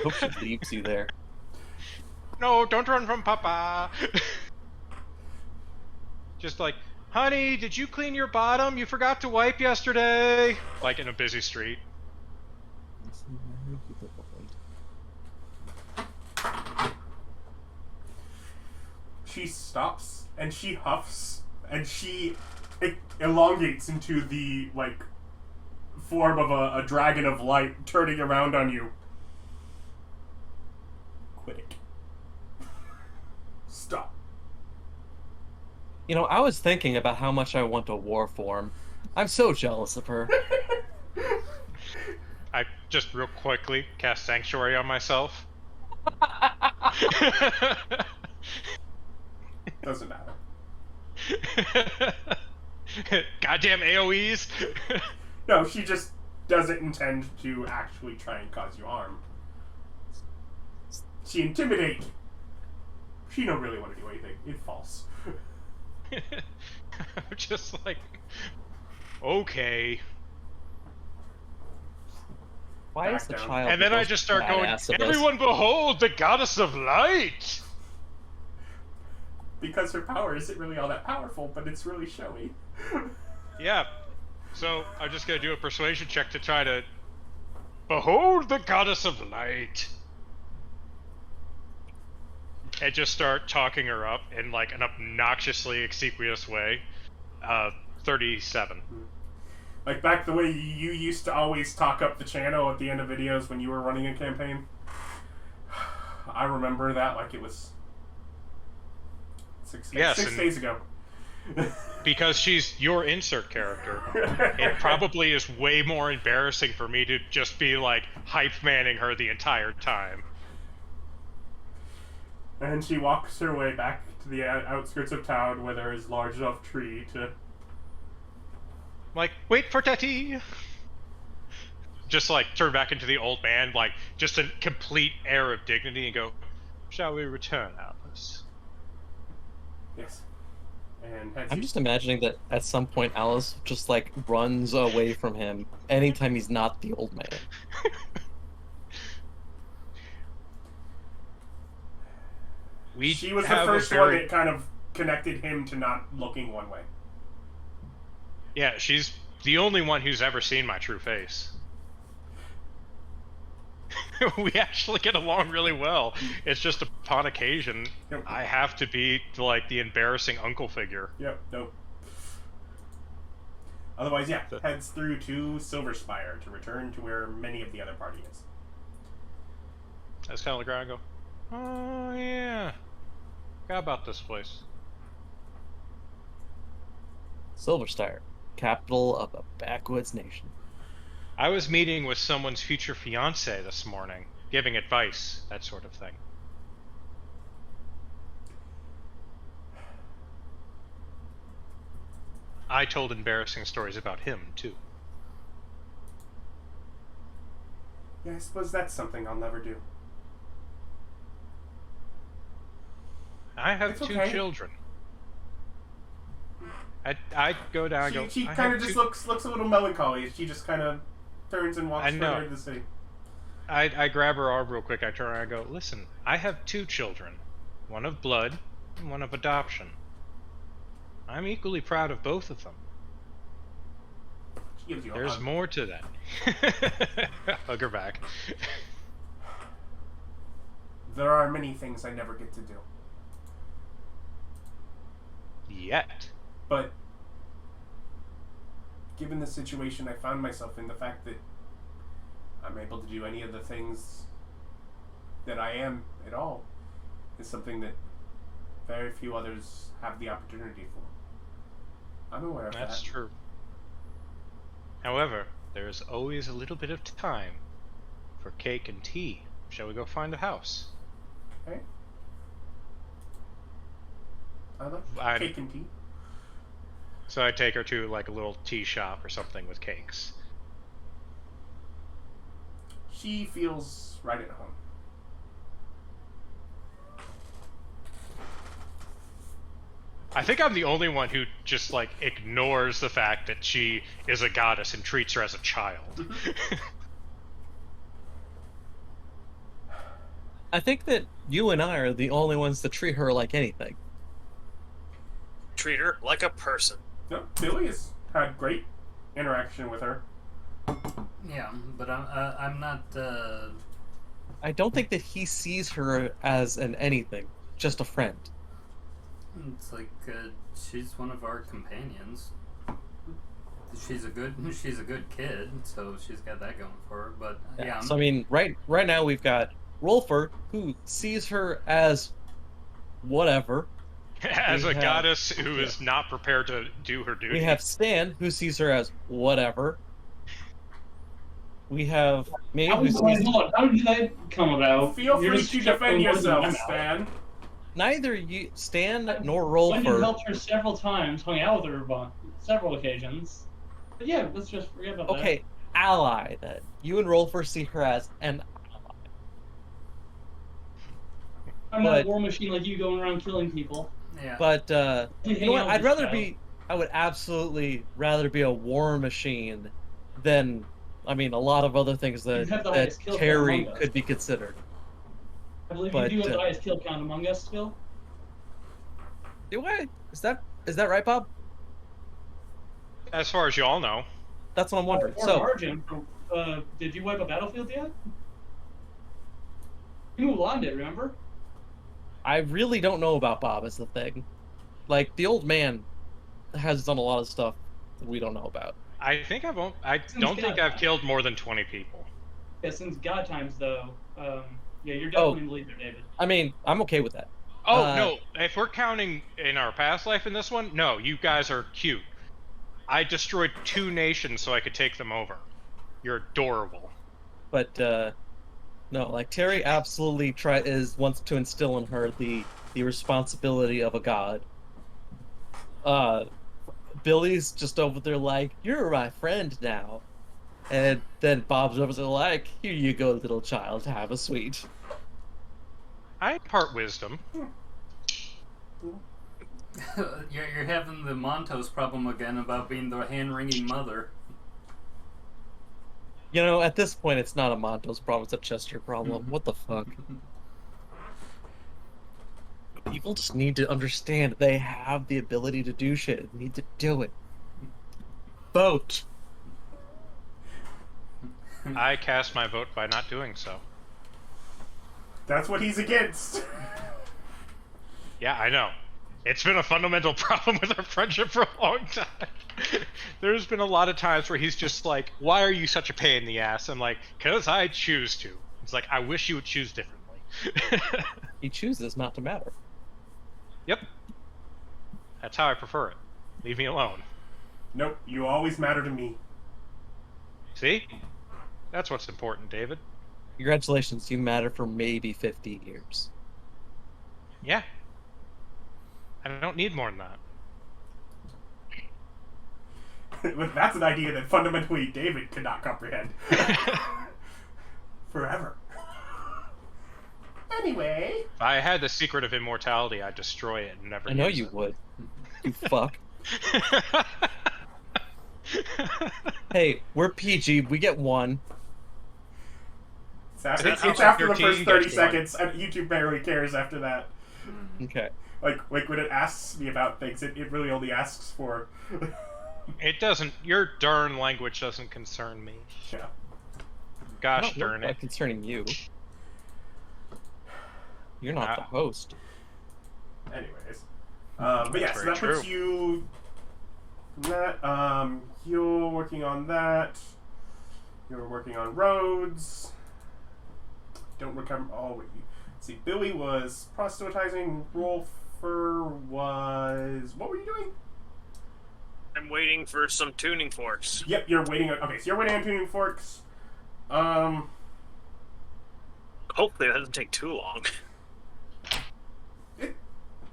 hope she leaves you there. No, don't run from Papa. Just like, honey, did you clean your bottom? You forgot to wipe yesterday. Like in a busy street. She stops and she huffs and she elongates into the form of a dragon of light, turning around on you. Quit it. Stop. You know, I was thinking about how much I want a war form. I'm so jealous of her. I just real quickly cast Sanctuary on myself. Doesn't matter. Goddamn AoEs. No, she just doesn't intend to actually try and cause you harm. She intimidate. She don't really want to do anything. It's false. Just like, okay. Why Back is the down. child? And then I just start going, everyone behold the goddess of light! Because her power isn't really all that powerful, but it's really showy. Yeah. So I'm just gonna do a persuasion check to try to behold the goddess of light. And just start talking her up in like an obnoxiously obsequious way. 37. Like back the way you used to always talk up the channel at the end of videos when you were running a campaign. I remember that like it was 6 days ago. Because she's your insert character, it probably is way more embarrassing for me to just be like hype manning her the entire time. And she walks her way back to the outskirts of town where there is large enough tree to... Like, wait for Tetty! Just like turn back into the old man, like just a complete air of dignity and go, shall we return, Alice? Yes. And I'm just imagining that at some point Alice just like runs away from him anytime he's not the old man. She was the first one that kind of connected him to not looking one way. Yeah, she's the only one who's ever seen my true face. We actually get along really well. It's just upon occasion, Yep. I have to be like the embarrassing uncle figure. Yep, nope. Otherwise, heads through to Silver Spire to return to where many of the other party is. I just kind of look around and go, oh yeah, forgot about this place. Silverstar, capital of a backwoods nation. I was meeting with someone's future fiance this morning, giving advice, that sort of thing. I told embarrassing stories about him, too. Yeah, I suppose that's something I'll never do. I have It's two okay. children. I go down and go, She I kind have of just two... looks a little melancholy as she just kind of turns and walks I know. further into the city. I grab her arm real quick, I turn around and go, listen, I have two children. One of blood, and one of adoption. I'm equally proud of both of them. She gives you a There's hug. more to that. Hug her back. There are many things I never get to do. Yet. But given the situation I found myself in, the fact that I'm able to do any of the things that I am at all is something that very few others have the opportunity for. I'm aware of that. That's true. However, there is always a little bit of time for cake and tea. Shall we go find a house? Okay. I like I'm- cake and tea. So I take her to like a little tea shop or something with cakes. She feels right at home. I think I'm the only one who just like ignores the fact that she is a goddess and treats her as a child. I think that you and I are the only ones that treat her like anything. Treat her like a person. No, Billy has had great interaction with her. Yeah, but I'm not. I don't think that he sees her as an anything, just a friend. It's like she's one of our companions. She's a good kid, so she's got that going for her. But yeah, So I mean, right now we've got Rolfur, who sees her as whatever. As We a have- goddess who is not prepared to do her duty. We have Stan, who sees her as whatever. We have me, How who sees did that come about? Feel You're free just to shoving defend words in my yourself, mouth. Stan. neither you, Stan nor Wendy Rolfur. helped her several times, hung out with her on several occasions. But yeah, let's just forget about that. Okay, ally then. You and Rolfur see her as an I'm but- not a war machine like you going around killing people. yeah. But You you know what? hang out I'd with rather this be. I would absolutely rather be a war machine than, I mean, a lot of other things You that have the that highest kill count Terry among us. could be considered. I believe but, you do have the highest kill count among us still. Do I? Is that right, Bob? As far as y'all know. That's what I'm wondering. Or So Margin, did you wipe a battlefield yet? You Mulan did, remember? I really don't know about Bob is the thing. Like, the old man has done a lot of stuff that we don't know about. I think I don't think I've killed more than 20 people. Yeah, since God times though, yeah, you're definitely in the lead there, David. I mean, I'm okay with that. Oh, Uh, no. If we're counting in our past life in this one, no, you guys are cute. I destroyed 2 nations so I could take them over. You're adorable. But no, like Terry absolutely wants to instill in her the responsibility of a god. Billy's just over there like, you're my friend now. And then Bob's over there like, here you go, little child, have a sweet. I impart wisdom. You're having the Montos problem again about being the hand-wringing mother. You know, at this point, it's not a Montos problem, it's a Chester problem. What the fuck? People just need to understand they have the ability to do shit. They need to do it. Vote! I cast my vote by not doing so. That's what he's against. Yeah, I know. It's been a fundamental problem with our friendship for a long time. There's been a lot of times where he's just like, why are you such a pain in the ass? I'm like, because I choose to. It's like, I wish you would choose differently. He chooses not to matter. Yep. That's how I prefer it. Leave me alone. Nope, you always matter to me. See? That's what's important, David. Congratulations, you matter for maybe 50 years. Yeah. I don't need more than that. That's an idea that fundamentally David could not comprehend. Forever. Anyway. If I had the secret of immortality, I'd destroy it and never I know use you it. would. You fuck. Hey, we're PG. We get one. It's after, That's it's how after the 13 first 30 gets going. seconds, and YouTube barely cares after that. Okay. Like when it asks me about things, it really only asks for... It doesn't. Your darn language doesn't concern me. Yeah. Gosh Not darn it. concerning you. You're not the host. Anyways. But yeah, so that very puts you... That, you're working on that. You're working on roads. Don't remember... Oh, wait. See, Billy was proselytizing. Rolfur was... What were you doing? I'm waiting for some tuning forks. Yep, you're waiting on... Okay, so you're waiting on tuning forks. Hopefully that doesn't take too long.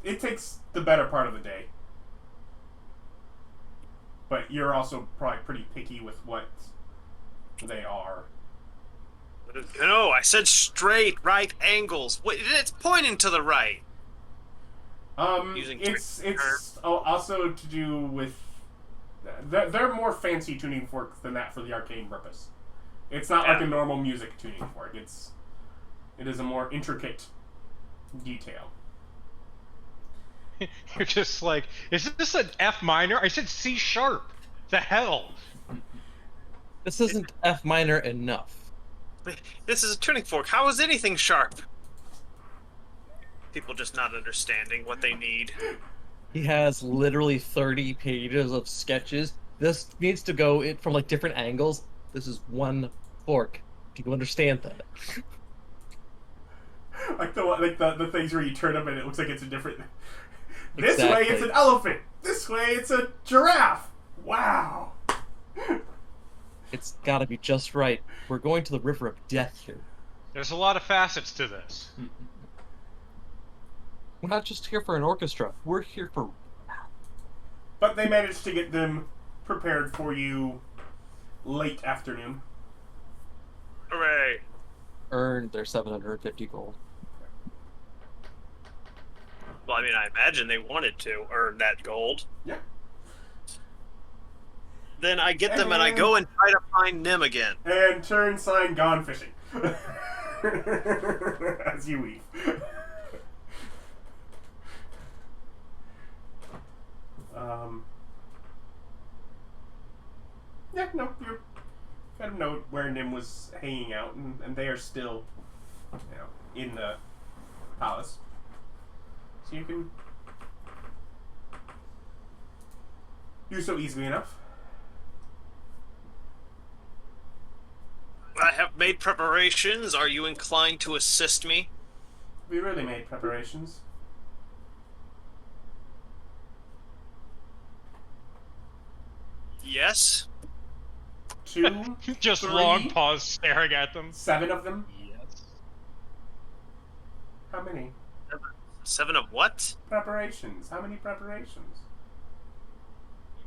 It takes the better part of the day. But you're also probably pretty picky with what they are. No, I said straight right angles. Wait, it's pointing to the right. It's also to do with... They're more fancy tuning forks than that for the arcane purpose. It's not like a normal music tuning fork. It is a more intricate detail. You're just like, is this an F minor? I said C sharp. The hell? This isn't F minor enough. This is a tuning fork. How is anything sharp? People just not understanding what they need. He has literally 30 pages of sketches. This needs to go from like different angles. This is one fork. Do you understand that? Like the things where you turn them and it looks like it's a different... This Exactly. way it's an elephant. This way it's a giraffe. Wow. It's gotta be just right. We're going to the river of death here. There's a lot of facets to this. We're not just here for an orchestra. We're here for... But they managed to get them prepared for you late afternoon. Hooray. Earned their 750 gold. Well, I mean, I imagine they wanted to earn that gold. Yeah. Then I get them and I go and try to find Nim again. And turn sign gone fishing. As you weave. Yeah, no, you kind of know where Nim was hanging out, and they are still, in the palace. So you can do so easily enough. I have made preparations. Are you inclined to assist me? We really made preparations. Yes. 2, Just 3, long pause staring at them. 7 of them. Yes. How many? 7 of what? Preparations. How many preparations?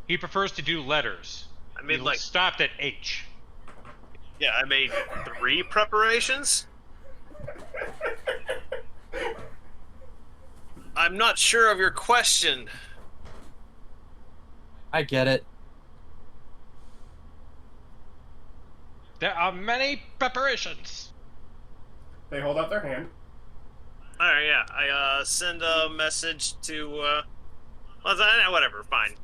He prefers to do letters. I made He like... stopped at H. Yeah, I made 3 preparations? I'm not sure of your question. I get it. There are many preparations. They hold out their hand. Alright, yeah. I send a message to, whatever, fine.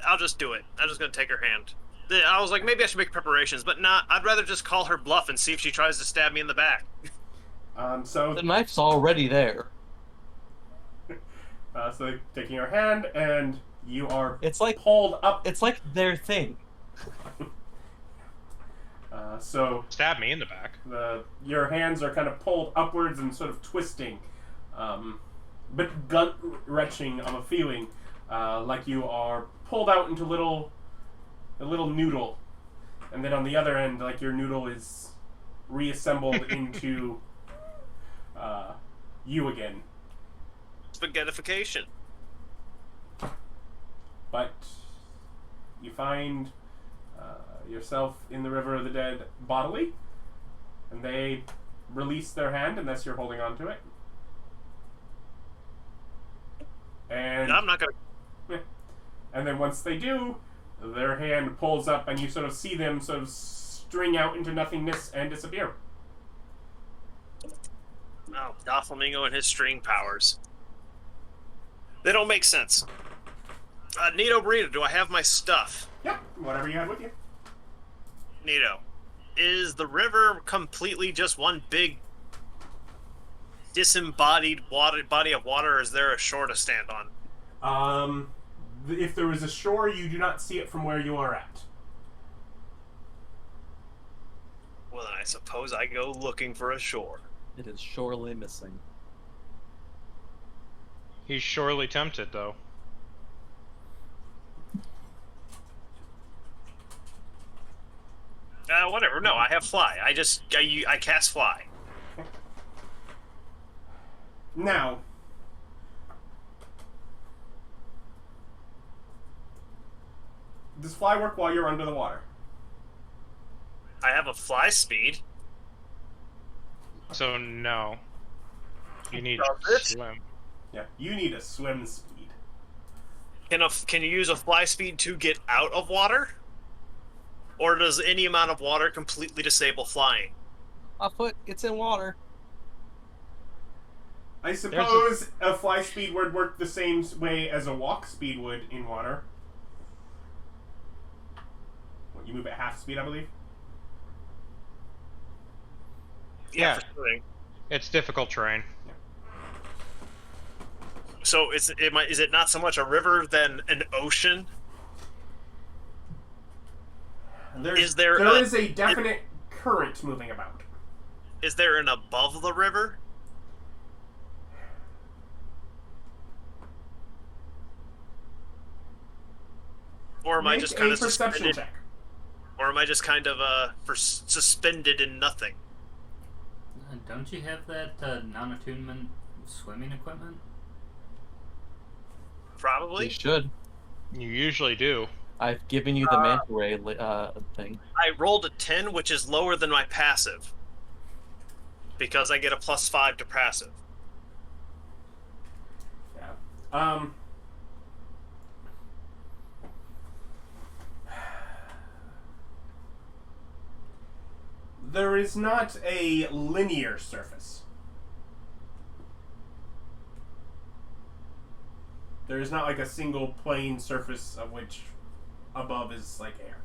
I'll just do it. I'm just gonna take her hand. I was like, maybe I should make preparations, but nah, I'd rather just call her bluff and see if she tries to stab me in the back. So The knife's already there. So they're taking your hand, and you are It's like pulled up. it's like their thing. So Stab me in the back. your hands are kind of pulled upwards and sort of twisting, but gut-wrenching of a feeling, like you are pulled out into a little noodle, and then on the other end, like your noodle is reassembled into you again. Spaghettification. But you find yourself in the River of the Dead bodily, and they release their hand unless you're holding on to it. And I'm not gonna. And then once they do, their hand pulls up, and you sort of see them sort of string out into nothingness and disappear. Oh, Doflamingo and his string powers. They don't make sense. Nito Burrito, do I have my stuff? Yep, whatever you had with you. Nito, is the river completely just one big disembodied body of water, or is there a shore to stand on? If there was a shore, you do not see it from where you are at. Well, then I suppose I go looking for a shore. It is surely missing. He's surely tempted, though. Whatever. No, I have fly. I cast fly. Now, does fly work while you're under the water? I have a fly speed. So no. You need Does to it? swim. Yeah, you need a swim speed. Can you use a fly speed to get out of water? Or does any amount of water completely disable flying? A foot, it's in water. I suppose a fly speed would work the same way as a walk speed would in water. What, you move at half speed, I believe? Yeah. Yeah. For swimming. It's difficult terrain. So is it not so much a river than an ocean? There is a definite current moving about. Is there an above the river? Or am I just kind of perception suspended? check. Or am I just kind of suspended in nothing? Don't you have that non-attunement swimming equipment? Probably. You should. You usually do. I've given you the manta ray thing. I rolled a 10, which is lower than my passive. Because I get a +5 to passive. Yeah. There is not a linear surface. There is not like a single plane surface of which above is like air.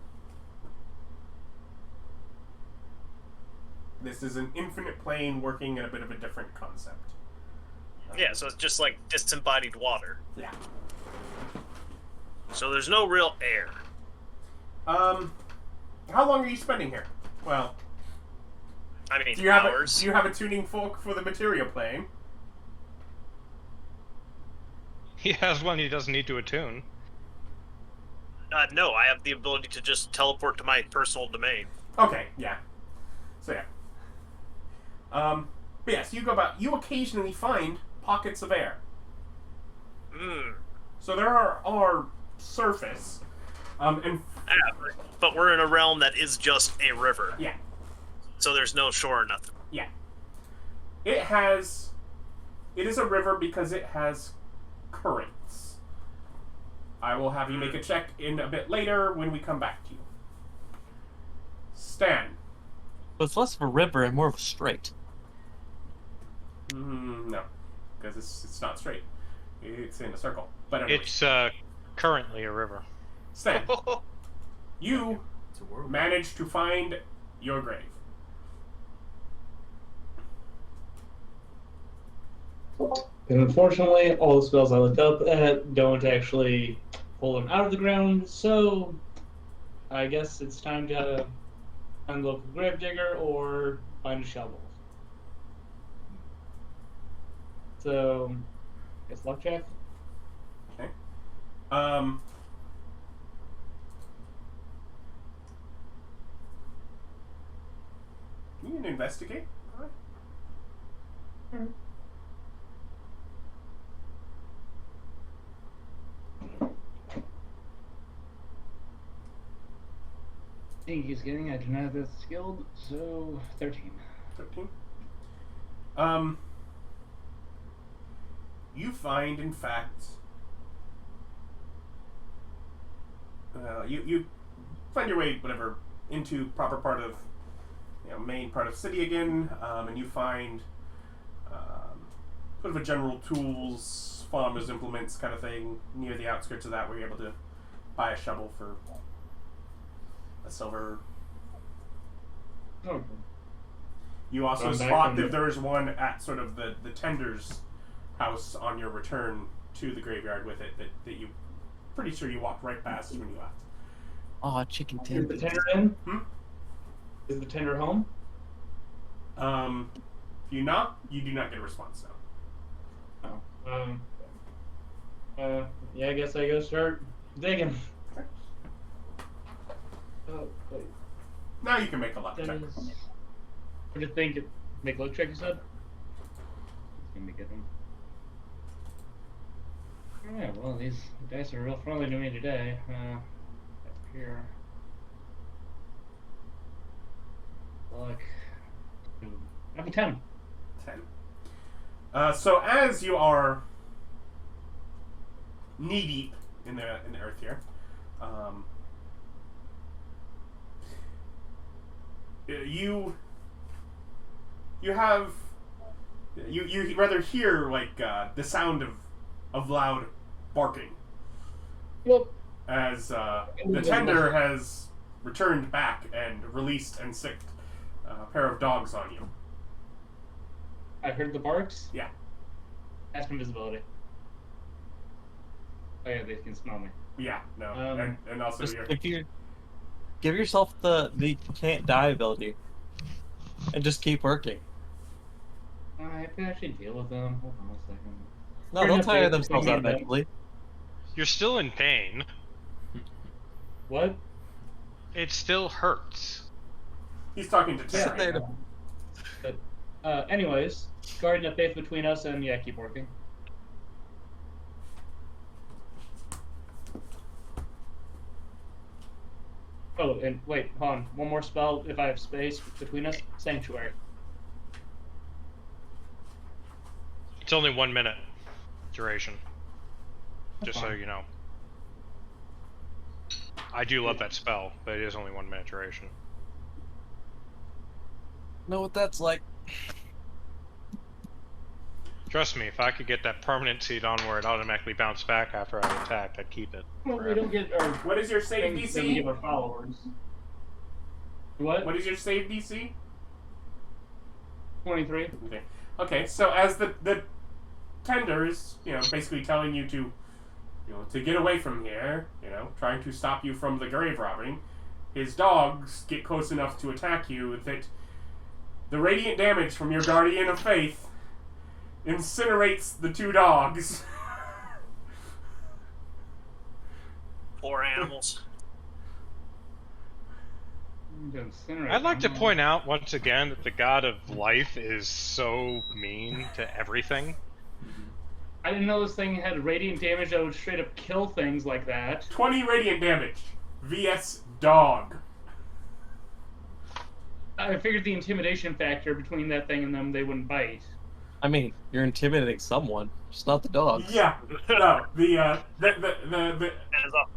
This is an infinite plane working in a bit of a different concept. Yeah, so it's just like disembodied water. Yeah. So there's no real air. How long are you spending here? Well, I mean, do you hours. have a tuning fork for the material plane? He has one he doesn't need to attune. No, I have the ability to just teleport to my personal domain. Okay, yeah. So yeah. But yes, you go about. You occasionally find pockets of air. So there are surface, and Yeah, but we're in a realm that is just a river. yeah, So there's no shore or nothing. yeah. It is a river because it has currents. I will have you make a check in a bit later when we come back to you. Stan. But it's less of a river and more of a strait. No, because it's not straight. It's in a circle. But anyway, It's currently a river. Stan, you It's a world. managed to find your grave. And unfortunately, all the spells I looked up at don't actually pull them out of the ground, so I guess it's time to find a local gravedigger or find a shovel. So, I guess luck check. Okay. You can investigate. All right. I think he's getting. I do not have this skilled, so 13. 13. You find, in fact, you find your way, whatever, into proper part of, main part of city again, and you find sort of a general tools, farmer's implements kind of thing near the outskirts of that, where you're able to buy a shovel for a silver. Okay. You also spot that there's one at sort of the tender's house on your return to the graveyard with it that you pretty sure you walked right past when you left. Oh, chicken Is tenders. the tender in? Is the tender home? If you knock, you do not get a response now. Yeah, I guess I go start digging. Okay. Oh, wait. Now you can make a luck check. What do you think? Make luck check, you said? Let me get them. Alright, well, these dice are real friendly to me today. Up here. Luck. I'm 10. 10. So as you are knee deep in the earth here, you rather hear like the sound of loud barking. Yep. As the tender has returned back and released and sicked a pair of dogs on you. I heard the barks. Yeah. Ask invisibility. Oh yeah, they can smell me. Yeah, no. And also Just you're... give yourself the can't die ability, and just keep working. I can actually deal with them. Hold on a second. No, they'll tire themselves out eventually. You're still in pain. What? It still hurts. He's talking to Sit Terry. there. But, anyways, guarding the faith between us and yeah, keep working. Oh, and wait, hold on. One more spell if I have space between us. Sanctuary. It's only 1 minute duration. Just so you know. I do love that spell, but it is only 1 minute duration. Know what that's like. Trust me, if I could get that permanent seed on where it automatically bounced back after I attacked, I'd keep it. Well, we don't get our What is your save things that we give DC? our followers. What? What is your save DC? 23. Okay, so as the tender is, basically telling you to, to get away from here, trying to stop you from the grave robbing, his dogs get close enough to attack you that the radiant damage from your guardian of faith incinerates the two dogs. Poor animals. I'd like to point out once again that the god of life is so mean to everything. I didn't know this thing had radiant damage that would straight up kill things like that. 20 radiant damage. VS dog. I figured the intimidation factor between that thing and them, they wouldn't bite. I mean, you're intimidating someone, just not the dogs. Yeah. No, the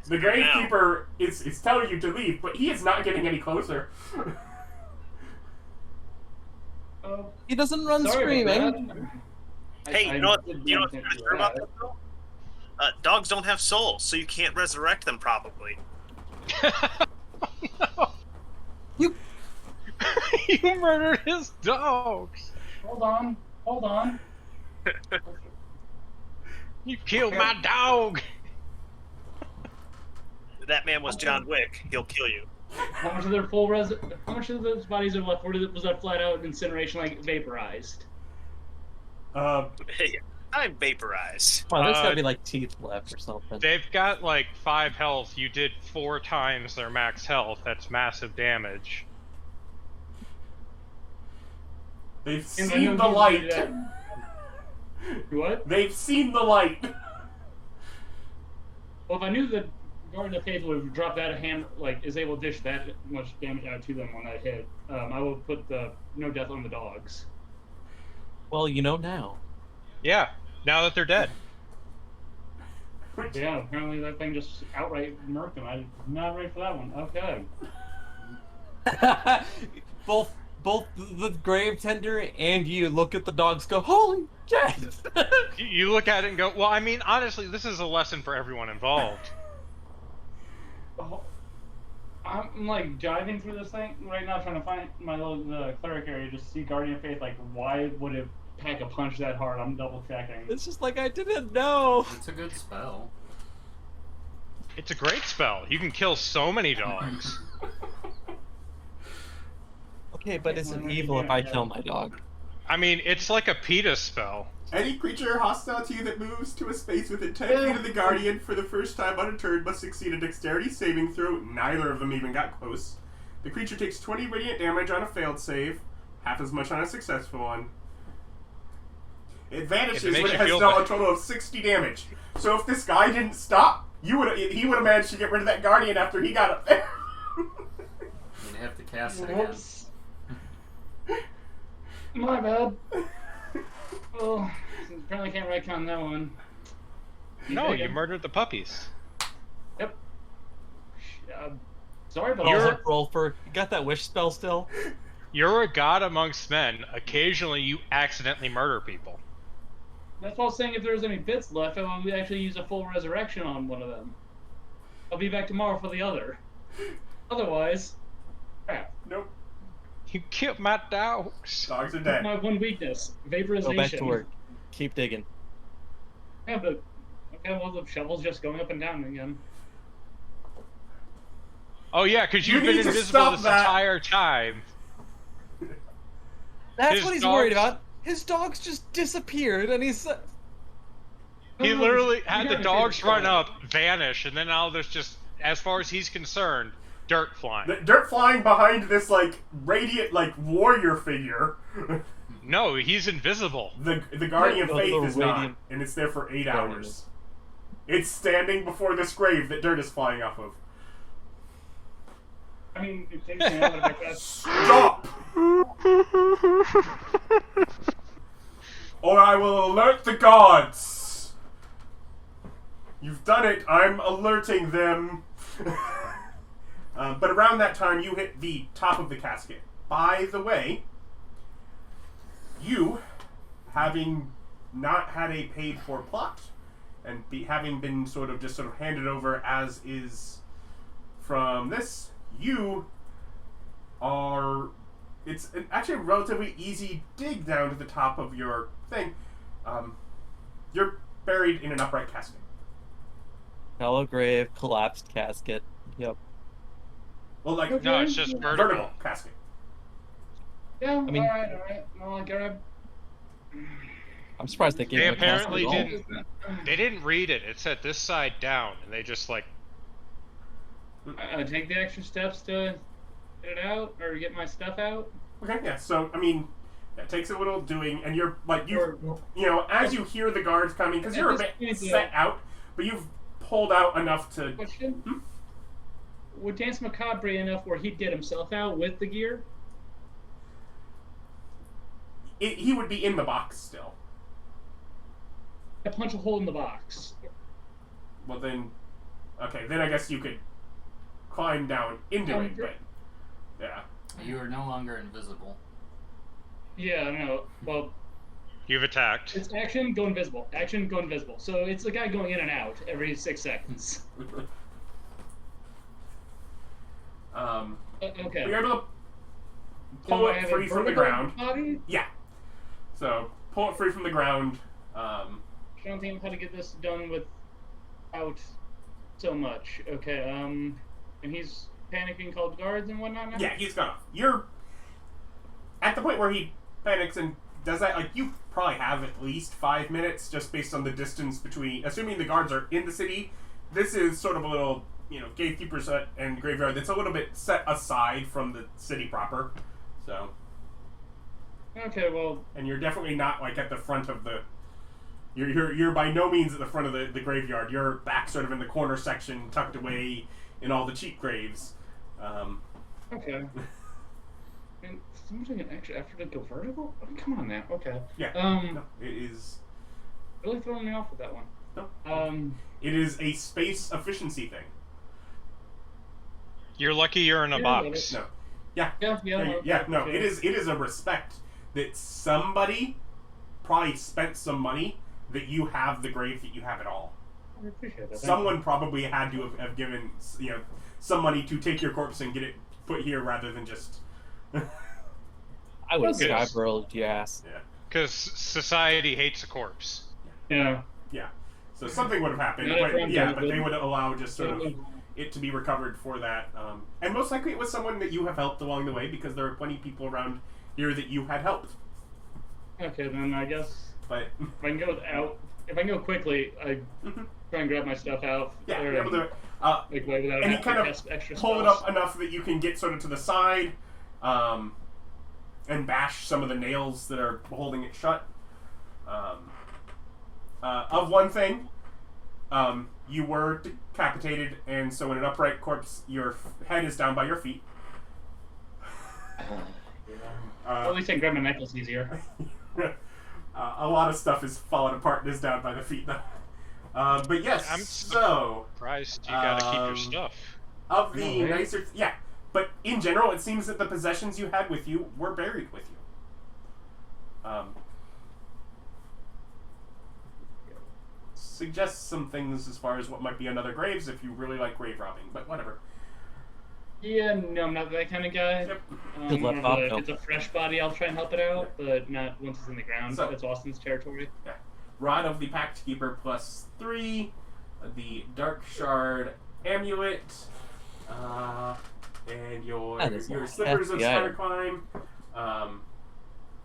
gravekeeper is telling you to leave, but he is not getting any closer. He doesn't run Sorry about screaming. that. Hey, you know what's true about this though? Dogs don't have souls, so you can't resurrect them probably. No. You murdered his dogs. Hold on. You killed my dog! That man was John Wick. He'll kill you. How much of their How much of those bodies are left? Or was that flat out incineration, like vaporized? I'm vaporized. Wow, there's gotta be like teeth left or something. They've got like 5 health. You did 4 times their max health. That's massive damage. They've seen the light. What? They've seen the light. Well, if I knew that Guardian of Faith would drop that hand, like, is able to dish that much damage out to them when I hit, I will put the no death on the dogs. Well, you know now. Yeah, now that they're dead. Yeah, apparently that thing just outright murked him. I'm not ready for that one. Okay. both the grave tender and you look at the dogs, go, holy shit! You look at it and go, well, I mean, honestly, this is a lesson for everyone involved. I'm like diving through this thing right now, trying to find my little cleric area, just see Guardian of Faith. Like, why would it pack a punch that hard? I'm double checking. It's just like I didn't know. It's a good spell. It's a great spell. You can kill so many dogs. Okay, but is it evil if I kill my dog? I mean, it's like a PETA spell. Any creature hostile to you that moves to a space within 10 feet of the Guardian for the first time on a turn must succeed a dexterity saving throw. Neither of them even got close. The creature takes 20 radiant damage on a failed save, half as much on a successful one. It vanishes when it has dealt a total of 60 damage. So if this guy didn't stop, he would have managed to get rid of that Guardian after he got up there. You'd have to cast it again. My bad. Oh, apparently can't retcon that one. No, you murdered the puppies. Yep. Sorry about You're that. Rolfur. You got that wish spell still? You're a god amongst men. Occasionally, you accidentally murder people. That's why I was saying if there's any bits left, I would actually use a full resurrection on one of them. I'll be back tomorrow for the other. Otherwise, crap. Nope. You killed my dogs. Dogs are dead. My one weakness, vaporization. Go back to work. Keep digging. Yeah, but okay, well the shovel's just going up and down again. Oh yeah, because you've You been need to invisible stop this that. entire time. That's His what he's dogs- worried about. His dogs just disappeared, and he's. He literally had You the gotta dogs figure run it out. up, vanish, and then now there's just, as far as he's concerned, dirt flying. The dirt flying behind this, like, radiant, like, warrior figure. No, he's invisible. The Guardian of The Faith is not, radiant and it's there for 8 Guardian hours. is- It's standing before this grave that dirt is flying off of. I mean, it takes me a little bit. Stop! Or I will alert the gods! You've done it, I'm alerting them. But around that time, you hit the top of the casket. By the way, you, having not had a paid for plot, and having been sort of handed over as is from this, you are... It's actually a relatively easy dig down to the top of your thing. You're buried in an upright casket. Hello, grave, collapsed casket. Yep. Well, like, No, it's just vertical. casket. Yeah, mean- alright. Well, I gotta... I'm surprised they gave They him a casket apparently at all. didn't. They didn't read it. It said this side down, and they just like. take the extra steps to get it out, or get my stuff out. Okay, yeah, so, I mean, that takes a little doing, and you're, like, you know, as you hear the guards coming, because you're a bit set out, but you've pulled out enough to... Question? Would Dance Macabre be enough where he'd get himself out with the gear? He would be in the box still. I punch a hole in the box. Well, then... Okay, then I guess you could climb down into it, but... Yeah. You are no longer invisible. Yeah, I know. Well, You've attacked. it's action, go invisible. Action, go invisible. So it's the guy going in and out every 6 seconds. Okay. You're able to So pull I it have free a from the vertical ground. Body? Yeah. So, pull it free from the ground. trying to think of how to get this done without so much. Okay, and he's panicking, called guards and whatnot now? Yeah, he's gone off. You're at the point where he panics and does that. Like, you probably have at least 5 minutes, just based on the distance between. Assuming the guards are in the city, this is sort of a little, gatekeeper's hut and graveyard that's a little bit set aside from the city proper. So. Okay, well. And you're definitely not like at the front of the. You're by no means at the front of the graveyard. You're back sort of in the corner section, tucked away in all the cheap graves. Okay. And something actually after they go vertical? Oh, come on now. Okay. Yeah. No, it is really throwing me off with that one. No. It is a space efficiency thing. You're lucky you're in a box. No. Yeah. Yeah. No. It is a respect that somebody probably spent some money that you have the grave that you have it all. I appreciate that. Someone probably had to have given some money to take your corpse and get it put here rather than just. I would have skybarreled your ass. Yeah. Because society hates a corpse. Yeah. Yeah. So something would have happened, Not everyone but they would allow just sort of it to be recovered for that. And most likely it was someone that you have helped along the way because there are plenty of people around here that you had helped. Okay, then I guess. But if I can go quickly, I try and grab my stuff out. Yeah, you're able to. Without and you kind of extra pull it spells. up enough that you can get sort of to the side, and bash some of the nails that are holding it shut. Of one thing, you were decapitated, and so in an upright corpse, your head is down by your feet. At least I can grab my necklace easier. A lot of stuff is falling apart and is down by the feet, though. But yes, I'm so surprised you gotta keep your stuff. Of the nicer, yeah. But in general, it seems that the possessions you had with you were buried with you. Suggests some things as far as what might be on other graves if you really like grave robbing, but whatever. Yeah, no, I'm not that kind of guy. Yep. If it's a fresh body, I'll try and help it out, but not once it's in the ground. So, that's Austin's territory. Yeah. Rod of the Pact Keeper +3, the Dark Shard Amulet, and your Slippers of Star Climb,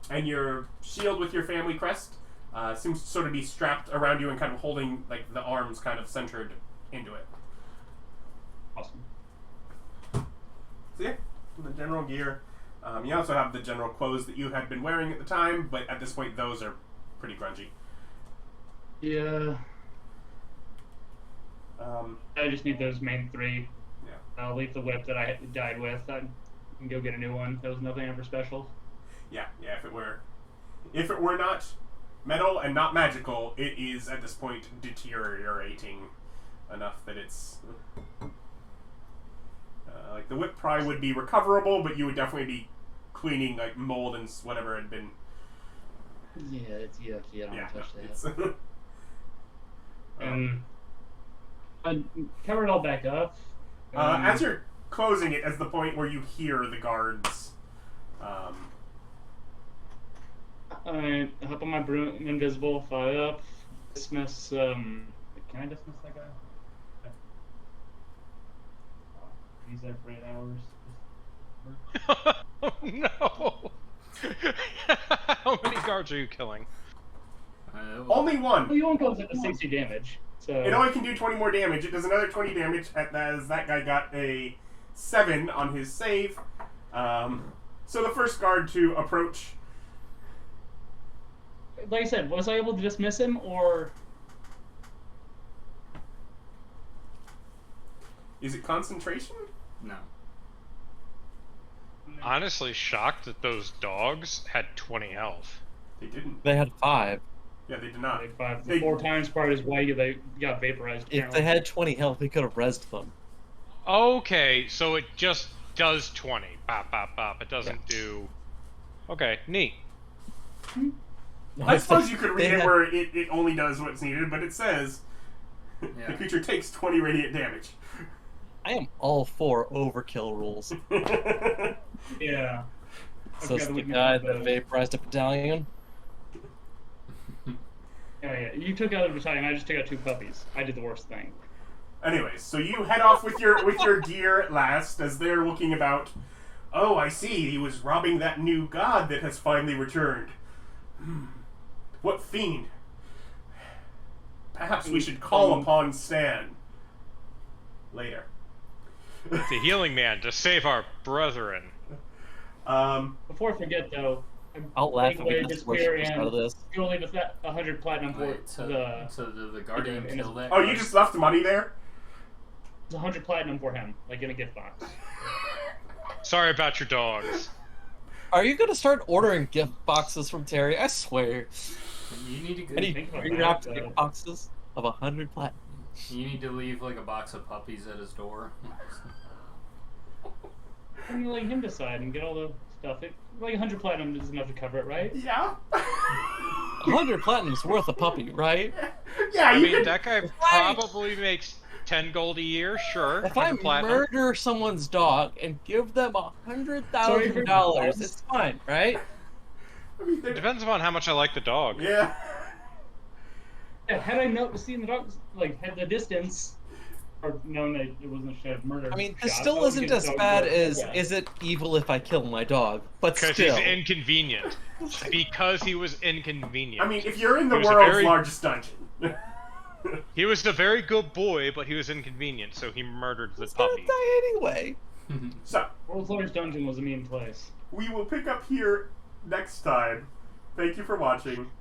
and your shield with your family crest seems to sort of be strapped around you and kind of holding like the arms kind of centered into it. Awesome. So yeah, the general gear. You also have the general clothes that you had been wearing at the time, but at this point those are pretty grungy. Yeah. I just need those main 3. Yeah. I'll leave the whip that I died with. I can go get a new one. There was nothing ever special. Yeah. If it were not metal and not magical, it is at this point deteriorating enough that it's like the whip probably would be recoverable, but you would definitely be cleaning like mold and whatever had been. Yeah, it's yucky. I don't want to touch that. It's I cover it all back up. as you're closing it, as the point where you hear the guards. I hop on my broom, invisible, fire up, dismiss. Can I dismiss that guy? He's there for 8 hours. Oh no! How many guards are you killing? Only one. Well, you won't go to 60 damage. So It only can do 20 more damage. It does another 20 damage as that guy got a 7 on his save. So the first guard to approach. like I said, was I able to dismiss him, or Is it concentration? No. Honestly, shocked that those dogs had 20 health. They didn't. They had 5. Yeah, they did not. like 5 They- 4 times part is why they got vaporized? If they had 20 health, they could have rezzed them. Okay, so it just does 20. Bop, bop, bop. It doesn't do... Okay, neat. I suppose you could read They it had- where it only does what's needed, but it says the Yeah. creature takes 20 radiant damage. I am all for overkill rules. Yeah. So Okay, it's the we can guy have that those. vaporized a battalion. Yeah. You took out the battalion. I just took out 2 puppies. I did the worst thing. Anyways, so you head off with your gear at last as they're looking about. Oh, I see. He was robbing that new god that has finally returned. What fiend? Perhaps we should call upon Stan. Later. It's a healing man to save our brethren. Before I forget, though, I'll laugh away if we this get spear out of and this. go leave us that 100 platinum for Wait, so the guardian in killed that Oh, guy? you just left money there? It's 100 platinum for him, like in a gift box. Sorry about your dogs. Are you gonna start ordering gift boxes from Terry? I swear. You need to go, Any think about pre-wrapped that, gift boxes of 100 platinum. you need to leave like a box of puppies at his door. And let him decide and get all the stuff. Like 100 platinum is enough to cover it, right? Yeah. 100 platinum's worth a puppy, right? Yeah, I you mean, can... that guy probably makes 10 gold a year, sure. If I 100 platinum. murder someone's dog and give them $100,000, it's fine, right? I mean, It depends upon how much I like the dog. yeah. Yeah, had I seen the dogs, like, had the distance, or known that it wasn't a shot of murder. I mean, this shot, I still would isn't get the as dog bad killed. as Yeah. is it evil if I kill my dog, but Because still. he's inconvenient. Because he was inconvenient. I mean, if you're in the He was a world's very- largest dungeon. He was a very good boy, but he was inconvenient, so he murdered the He's gonna puppy. die anyway. So, World's largest dungeon was a mean place. we will pick up here next time. Thank you for watching.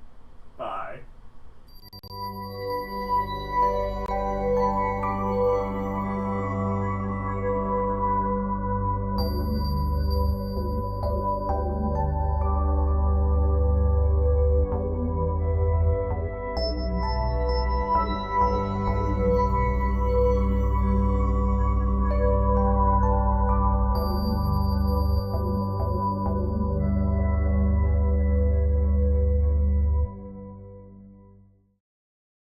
Bye.